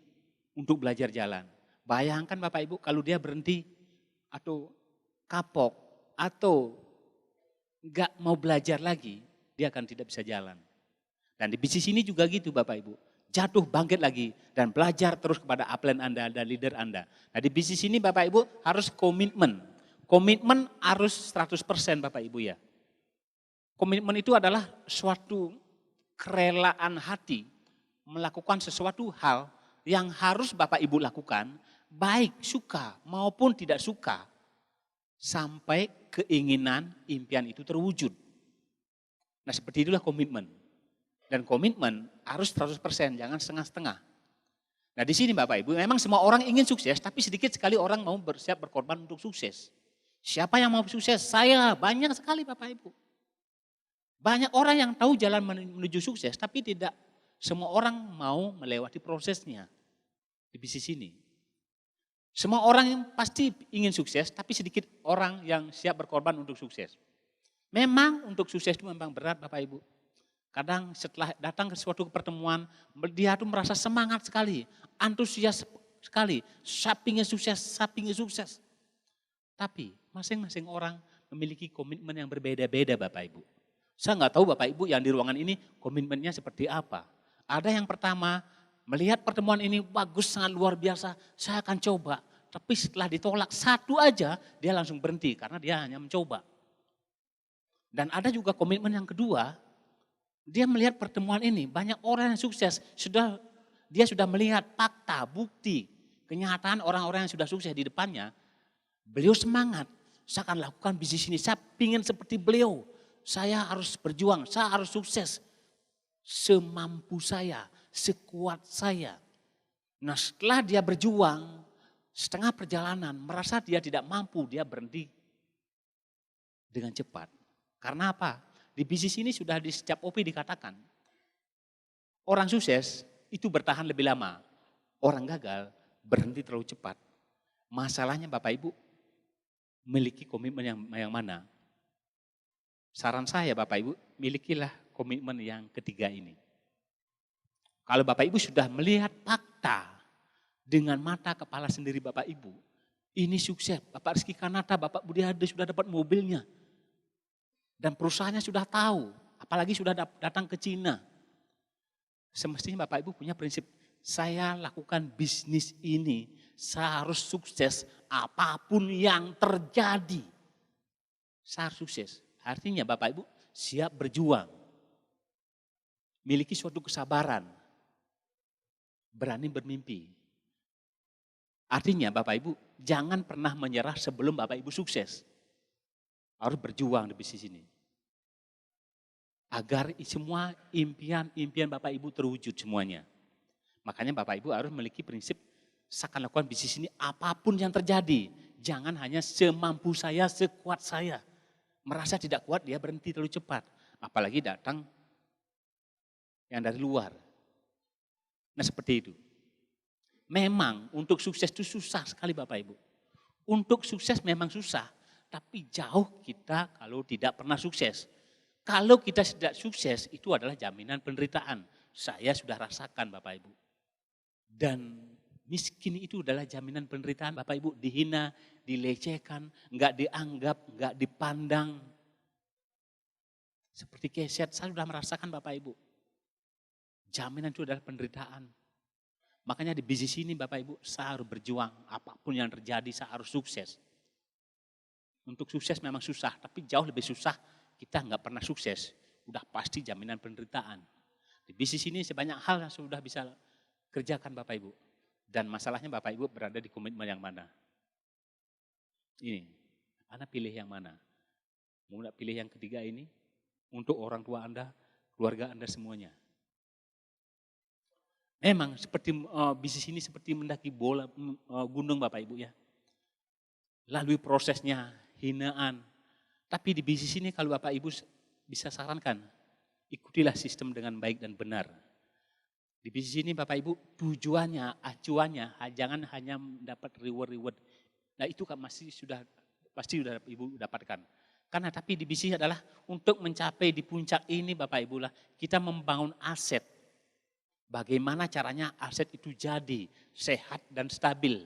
untuk belajar jalan. Bayangkan Bapak Ibu kalau dia berhenti atau kapok atau enggak mau belajar lagi, dia akan tidak bisa jalan. Dan di bisnis ini juga gitu Bapak Ibu. Jatuh, bangkit lagi dan belajar terus kepada upline Anda dan leader Anda. Nah di bisnis ini Bapak Ibu harus komitmen. Komitmen harus 100% Bapak Ibu ya. Komitmen itu adalah suatu kerelaan hati melakukan sesuatu hal yang harus Bapak Ibu lakukan, baik suka maupun tidak suka. Sampai keinginan, impian itu terwujud. Nah seperti itulah komitmen. Dan komitmen harus 100%, jangan setengah-setengah. Nah di sini Bapak Ibu, memang semua orang ingin sukses, tapi sedikit sekali orang mau bersiap berkorban untuk sukses. Siapa yang mau sukses? Saya, banyak sekali Bapak Ibu. Banyak orang yang tahu jalan menuju sukses, tapi tidak semua orang mau melewati prosesnya di bisnis ini. Semua orang yang pasti ingin sukses, tapi sedikit orang yang siap berkorban untuk sukses. Memang untuk sukses itu memang berat Bapak Ibu. Kadang setelah datang ke suatu pertemuan, dia tuh merasa semangat sekali, antusias sekali, saya ingin sukses. Tapi masing-masing orang memiliki komitmen yang berbeda-beda Bapak Ibu. Saya nggak tahu Bapak Ibu yang di ruangan ini komitmennya seperti apa. Ada yang pertama, melihat pertemuan ini bagus, sangat luar biasa, saya akan coba. Tapi setelah ditolak satu aja, dia langsung berhenti karena dia hanya mencoba. Dan ada juga komitmen yang kedua, dia melihat pertemuan ini, banyak orang yang sukses, dia sudah melihat fakta, bukti, kenyataan orang-orang yang sudah sukses di depannya. Beliau semangat, saya akan lakukan bisnis ini, saya ingin seperti beliau. Saya harus berjuang, saya harus sukses. Semampu saya, sekuat saya. Nah setelah dia berjuang, setengah perjalanan merasa dia tidak mampu, dia berhenti dengan cepat. Karena apa? Di bisnis ini sudah di setiap OP dikatakan, orang sukses itu bertahan lebih lama. Orang gagal berhenti terlalu cepat. Masalahnya Bapak Ibu, memiliki komitmen yang mana? Saran saya Bapak Ibu, milikilah komitmen yang ketiga ini. Kalau Bapak Ibu sudah melihat fakta dengan mata kepala sendiri Bapak Ibu, ini sukses. Bapak Rizky Kanata, Bapak Budi Hadi sudah dapat mobilnya. Dan perusahaannya sudah tahu, apalagi sudah datang ke Cina. Semestinya Bapak Ibu punya prinsip, saya lakukan bisnis ini, saya harus sukses apapun yang terjadi. Saya harus sukses. Artinya Bapak Ibu siap berjuang. Miliki suatu kesabaran. Berani bermimpi. Artinya Bapak Ibu jangan pernah menyerah sebelum Bapak Ibu sukses. Harus berjuang di bisnis ini. Agar semua impian Bapak Ibu terwujud semuanya. Makanya Bapak Ibu harus memiliki prinsip, saya akan lakukan bisnis ini apapun yang terjadi. Jangan hanya semampu saya, sekuat saya. Merasa tidak kuat dia berhenti terlalu cepat. Apalagi datang yang dari luar. Nah seperti itu. Memang untuk sukses itu susah sekali Bapak Ibu. Untuk sukses memang susah. Tapi jauh kita kalau tidak pernah sukses. Kalau kita tidak sukses itu adalah jaminan penderitaan. Saya sudah rasakan Bapak Ibu. Dan miskin itu adalah jaminan penderitaan Bapak Ibu. Dihina, dilecehkan, enggak dianggap, enggak dipandang. Seperti keset, saya sudah merasakan Bapak Ibu. Jaminan itu adalah penderitaan. Makanya di bisnis ini Bapak Ibu saya harus berjuang. Apapun yang terjadi saya harus sukses. Untuk sukses memang susah, tapi jauh lebih susah kita nggak pernah sukses. Udah pasti jaminan penderitaan. Di bisnis ini sebanyak hal yang sudah bisa kerjakan Bapak Ibu. Dan masalahnya Bapak Ibu berada di komitmen yang mana. Ini, Anda pilih yang mana. Mau pilih yang ketiga ini, untuk orang tua Anda, keluarga Anda semuanya. Memang seperti bisnis ini seperti mendaki gunung Bapak Ibu ya. Lalui prosesnya, hinaan. Tapi di bisnis ini kalau Bapak Ibu bisa sarankan, ikutilah sistem dengan baik dan benar. Di bisnis ini Bapak Ibu tujuannya, acuannya jangan hanya mendapat reward. Nah itu kan pasti sudah Ibu dapatkan. Karena tapi di bisnis adalah untuk mencapai di puncak ini Bapak Ibu lah kita membangun aset. Bagaimana caranya aset itu jadi sehat dan stabil.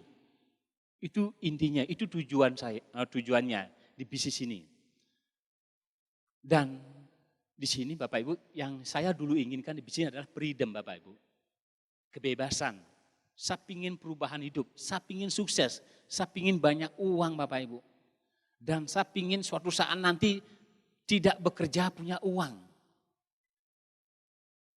Itu intinya, itu tujuannya di bisnis ini. Dan di sini Bapak Ibu yang saya dulu inginkan di bisnis adalah freedom Bapak Ibu. Kebebasan. Saya ingin perubahan hidup, saya ingin sukses, saya ingin banyak uang Bapak Ibu. Dan saya ingin suatu saat nanti tidak bekerja punya uang.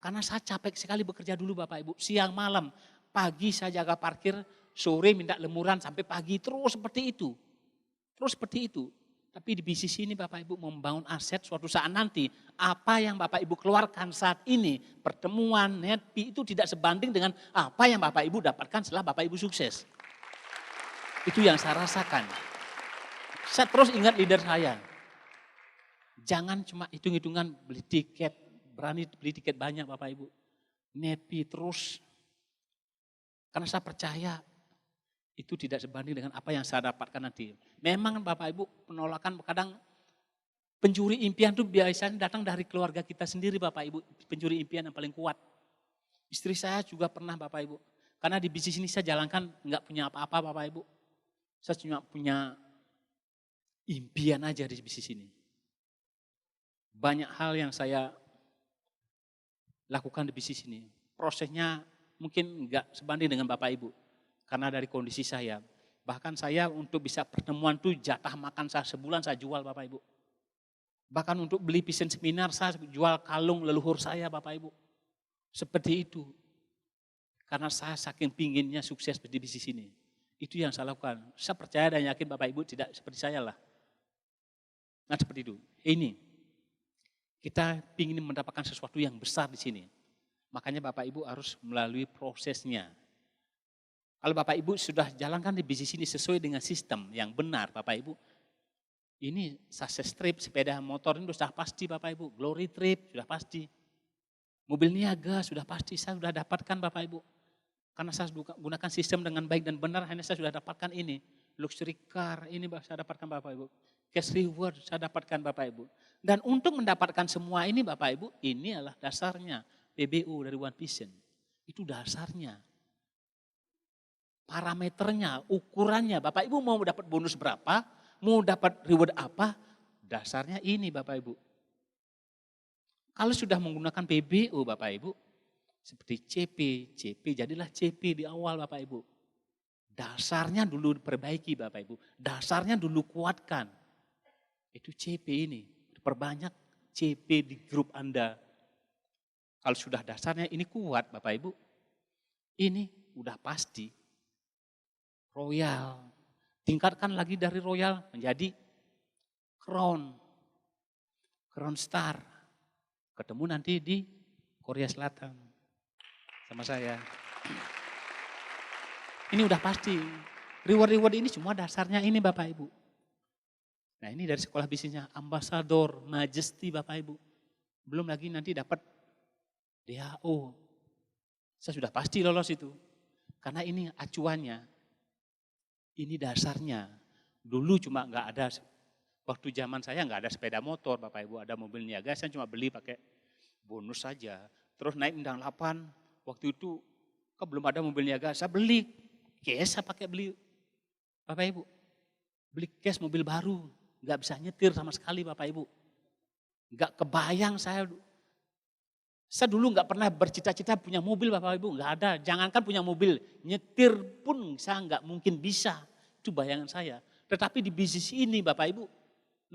Karena saya capek sekali bekerja dulu Bapak Ibu, siang malam, pagi saya jaga parkir, sore minta lemuran sampai pagi, terus seperti itu. Tapi di bisnis ini Bapak Ibu membangun aset suatu saat nanti. Apa yang Bapak Ibu keluarkan saat ini, pertemuan, netpi itu tidak sebanding dengan apa yang Bapak Ibu dapatkan setelah Bapak Ibu sukses. Itu yang saya rasakan. Saya terus ingat leader saya. Jangan cuma hitung-hitungan beli tiket, berani beli tiket banyak Bapak Ibu. Netpi terus. Karena saya percaya itu tidak sebanding dengan apa yang saya dapatkan nanti. Memang Bapak Ibu penolakan kadang pencuri impian itu biasanya datang dari keluarga kita sendiri Bapak Ibu. Pencuri impian yang paling kuat. Istri saya juga pernah Bapak Ibu. Karena di bisnis ini saya jalankan nggak punya apa-apa Bapak Ibu. Saya cuma punya impian aja di bisnis ini. Banyak hal yang saya lakukan di bisnis ini. Prosesnya mungkin nggak sebanding dengan Bapak Ibu. Karena dari kondisi saya, bahkan saya untuk bisa pertemuan tuh jatah makan saya sebulan saya jual Bapak Ibu. Bahkan untuk beli pisen seminar saya jual kalung leluhur saya Bapak Ibu. Seperti itu. Karena saya saking pinginnya sukses di bisnis ini. Itu yang saya lakukan. Saya percaya dan yakin Bapak Ibu tidak seperti saya lah. Nah seperti itu. Ini, kita ingin mendapatkan sesuatu yang besar di sini. Makanya Bapak Ibu harus melalui prosesnya. Kalau Bapak Ibu sudah jalankan di bisnis ini sesuai dengan sistem yang benar Bapak Ibu. Ini sukses trip, sepeda motor ini sudah pasti Bapak Ibu. Glory trip sudah pasti. Mobil niaga sudah pasti saya sudah dapatkan Bapak Ibu. Karena saya gunakan sistem dengan baik dan benar, hanya saya sudah dapatkan ini. Luxury car ini saya dapatkan Bapak Ibu. Cash reward saya dapatkan Bapak Ibu. Dan untuk mendapatkan semua ini Bapak Ibu, ini adalah dasarnya PBU dari One Vision. Itu dasarnya. Parameternya, ukurannya, Bapak Ibu mau dapat bonus berapa, mau dapat reward apa, dasarnya ini Bapak Ibu. Kalau sudah menggunakan PBU Bapak Ibu, seperti CP jadilah CP di awal Bapak Ibu. Dasarnya dulu diperbaiki Bapak Ibu, dasarnya dulu kuatkan. Itu CP ini, perbanyak CP di grup Anda. Kalau sudah dasarnya ini kuat Bapak Ibu, ini udah pasti. Royal, tingkatkan lagi dari Royal menjadi Crown Star. Ketemu nanti di Korea Selatan sama saya. Ini udah pasti. Reward ini semua dasarnya ini Bapak Ibu. Nah ini dari sekolah bisnisnya Ambassador Majesty Bapak Ibu. Belum lagi nanti dapat DAO. Saya sudah pasti lolos itu. Karena ini acuannya. Ini dasarnya. Dulu cuma nggak ada, waktu zaman saya nggak ada sepeda motor Bapak Ibu, ada mobil niaga, saya cuma beli pakai bonus saja. Terus naik undang 8, waktu itu kok belum ada mobil niaga, saya beli cash, saya pakai beli Bapak Ibu. Beli cash mobil baru, nggak bisa nyetir sama sekali Bapak Ibu. Nggak kebayang saya dulu nggak pernah bercita-cita punya mobil Bapak Ibu, nggak ada. Jangankan punya mobil, nyetir pun saya nggak mungkin bisa. Itu bayangan saya. Tetapi di bisnis ini Bapak Ibu,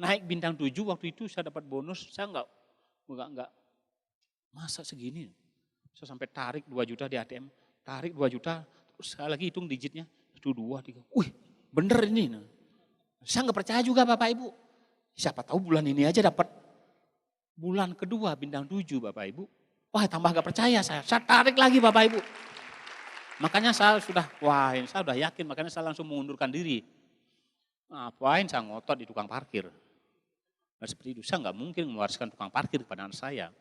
naik bintang 7 waktu itu saya dapat bonus, saya nggak masa segini. Saya sampai tarik 2 juta di ATM, tarik 2 juta, terus saya lagi hitung digitnya, 1, 2, 3, wih bener ini. Saya nggak percaya juga Bapak Ibu. Siapa tahu bulan ini aja dapat. Bulan kedua bintang 7 Bapak Ibu. Wah tambah gak percaya saya tarik lagi Bapak Ibu. Makanya saya sudah yakin, makanya saya langsung mengundurkan diri. Ngapain saya ngotot di tukang parkir. Nah seperti itu, saya gak mungkin mewariskan tukang parkir kepada anak saya.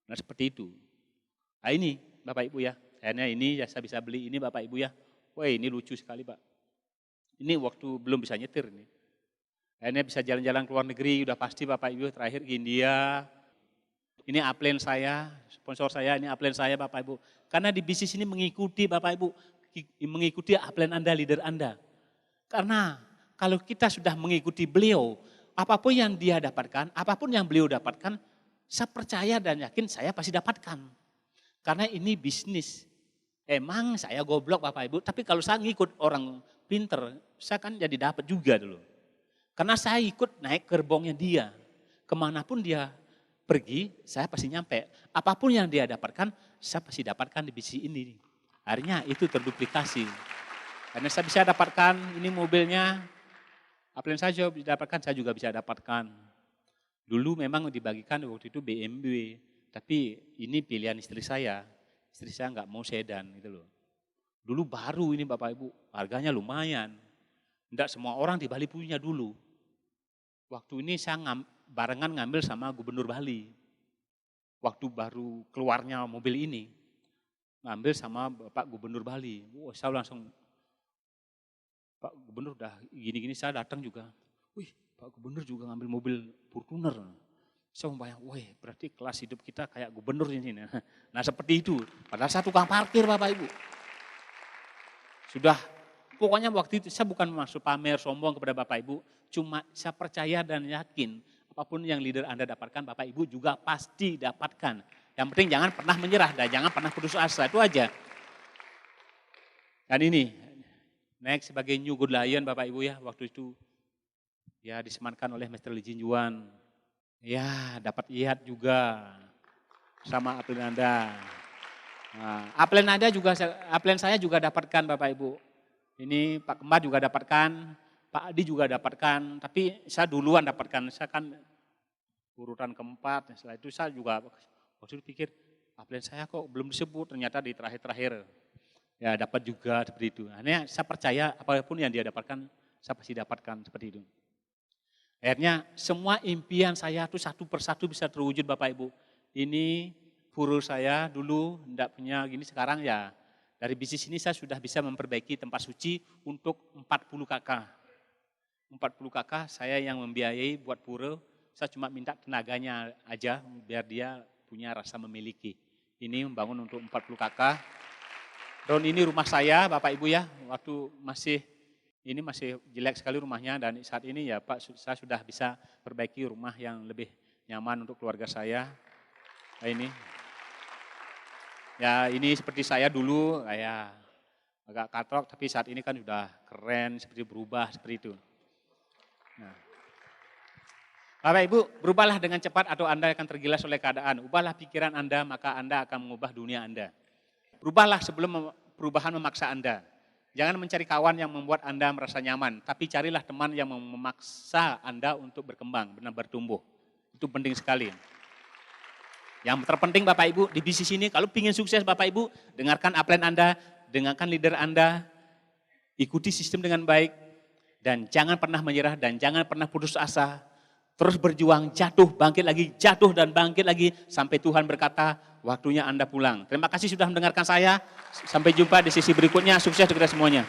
Nah seperti itu. Nah ini Bapak Ibu ya, akhirnya ini ya saya bisa beli ini Bapak Ibu ya. Wah ini lucu sekali Pak. Ini waktu belum bisa nyetir nih. Akhirnya bisa jalan-jalan ke luar negeri, udah pasti Bapak Ibu terakhir ke India. Ini upline saya, sponsor saya, ini upline saya Bapak Ibu. Karena di bisnis ini mengikuti Bapak Ibu, mengikuti upline Anda, leader Anda. Karena kalau kita sudah mengikuti beliau, apapun yang dia dapatkan, apapun yang beliau dapatkan, saya percaya dan yakin saya pasti dapatkan. Karena ini bisnis. Emang saya goblok Bapak Ibu, tapi kalau saya ngikut orang pinter, saya kan jadi dapat juga dulu. Karena saya ikut naik gerbongnya dia, kemanapun dia pergi, saya pasti nyampe. Apapun yang dia dapatkan, saya pasti dapatkan di bisnis ini. Akhirnya itu terduplikasi. Karena saya bisa dapatkan ini mobilnya, Apa yang saya dapatkan, saya juga bisa dapatkan. Dulu memang dibagikan waktu itu BMW, tapi ini pilihan istri saya. Istri saya nggak mau sedan gitu loh. Dulu baru ini Bapak Ibu, harganya lumayan. Enggak semua orang di Bali punya dulu. Waktu ini saya barengan ngambil sama Gubernur Bali. Waktu baru keluarnya mobil ini, ngambil sama Bapak Gubernur Bali. Wah, saya langsung, Pak Gubernur udah gini-gini, saya datang juga. Wih, Pak Gubernur juga ngambil mobil Fortuner. Saya membayang, wah berarti kelas hidup kita kayak gubernur ini. Nah seperti itu, padahal saya tukang parkir Bapak Ibu. Sudah, pokoknya waktu itu saya bukan maksud pamer, sombong kepada Bapak Ibu. Cuma saya percaya dan yakin, apapun yang leader Anda dapatkan, Bapak Ibu juga pasti dapatkan. Yang penting jangan pernah menyerah dan jangan pernah putus asa, itu aja. Dan ini, next sebagai New Good Lion Bapak Ibu ya, waktu itu ya disemankan oleh Mr. Lee Jin Yuan. Ya, dapat lihat juga sama apel Anda. Nah, apel saya juga dapatkan Bapak Ibu. Ini Pak Kembar juga dapatkan, Pak Adi juga dapatkan, tapi saya duluan dapatkan. Saya kan urutan keempat, setelah itu saya juga waktu itu pikir, apel saya kok belum disebut, ternyata di terakhir-terakhir. Ya dapat juga seperti itu. Akhirnya saya percaya apapun yang dia dapatkan, saya pasti dapatkan seperti itu. Akhirnya semua impian saya itu satu persatu bisa terwujud Bapak Ibu. Ini pura saya dulu tidak punya gini, sekarang ya dari bisnis ini saya sudah bisa memperbaiki tempat suci untuk 40 kakak. 40 kakak saya yang membiayai buat pura, saya cuma minta tenaganya aja biar dia punya rasa memiliki. Ini membangun untuk 40 kakak. Dan ini rumah saya Bapak Ibu ya, waktu ini masih jelek sekali rumahnya dan saat ini ya Pak saya sudah bisa perbaiki rumah yang lebih nyaman untuk keluarga saya. Nah ini. Ya ini seperti saya dulu kayak agak katrok tapi saat ini kan sudah keren seperti berubah seperti itu. Nah. Bapak Ibu berubahlah dengan cepat atau Anda akan tergilas oleh keadaan. Ubahlah pikiran Anda maka Anda akan mengubah dunia Anda. Berubahlah sebelum perubahan memaksa Anda. Jangan mencari kawan yang membuat Anda merasa nyaman, tapi carilah teman yang memaksa Anda untuk berkembang, benar bertumbuh. Itu penting sekali. Yang terpenting Bapak Ibu di bisnis ini, kalau ingin sukses Bapak Ibu, dengarkan upline Anda, dengarkan leader Anda, ikuti sistem dengan baik, dan jangan pernah menyerah dan jangan pernah putus asa. Terus berjuang, jatuh, dan bangkit lagi, sampai Tuhan berkata, waktunya Anda pulang. Terima kasih sudah mendengarkan saya, sampai jumpa di sesi berikutnya, sukses untuk kita semuanya.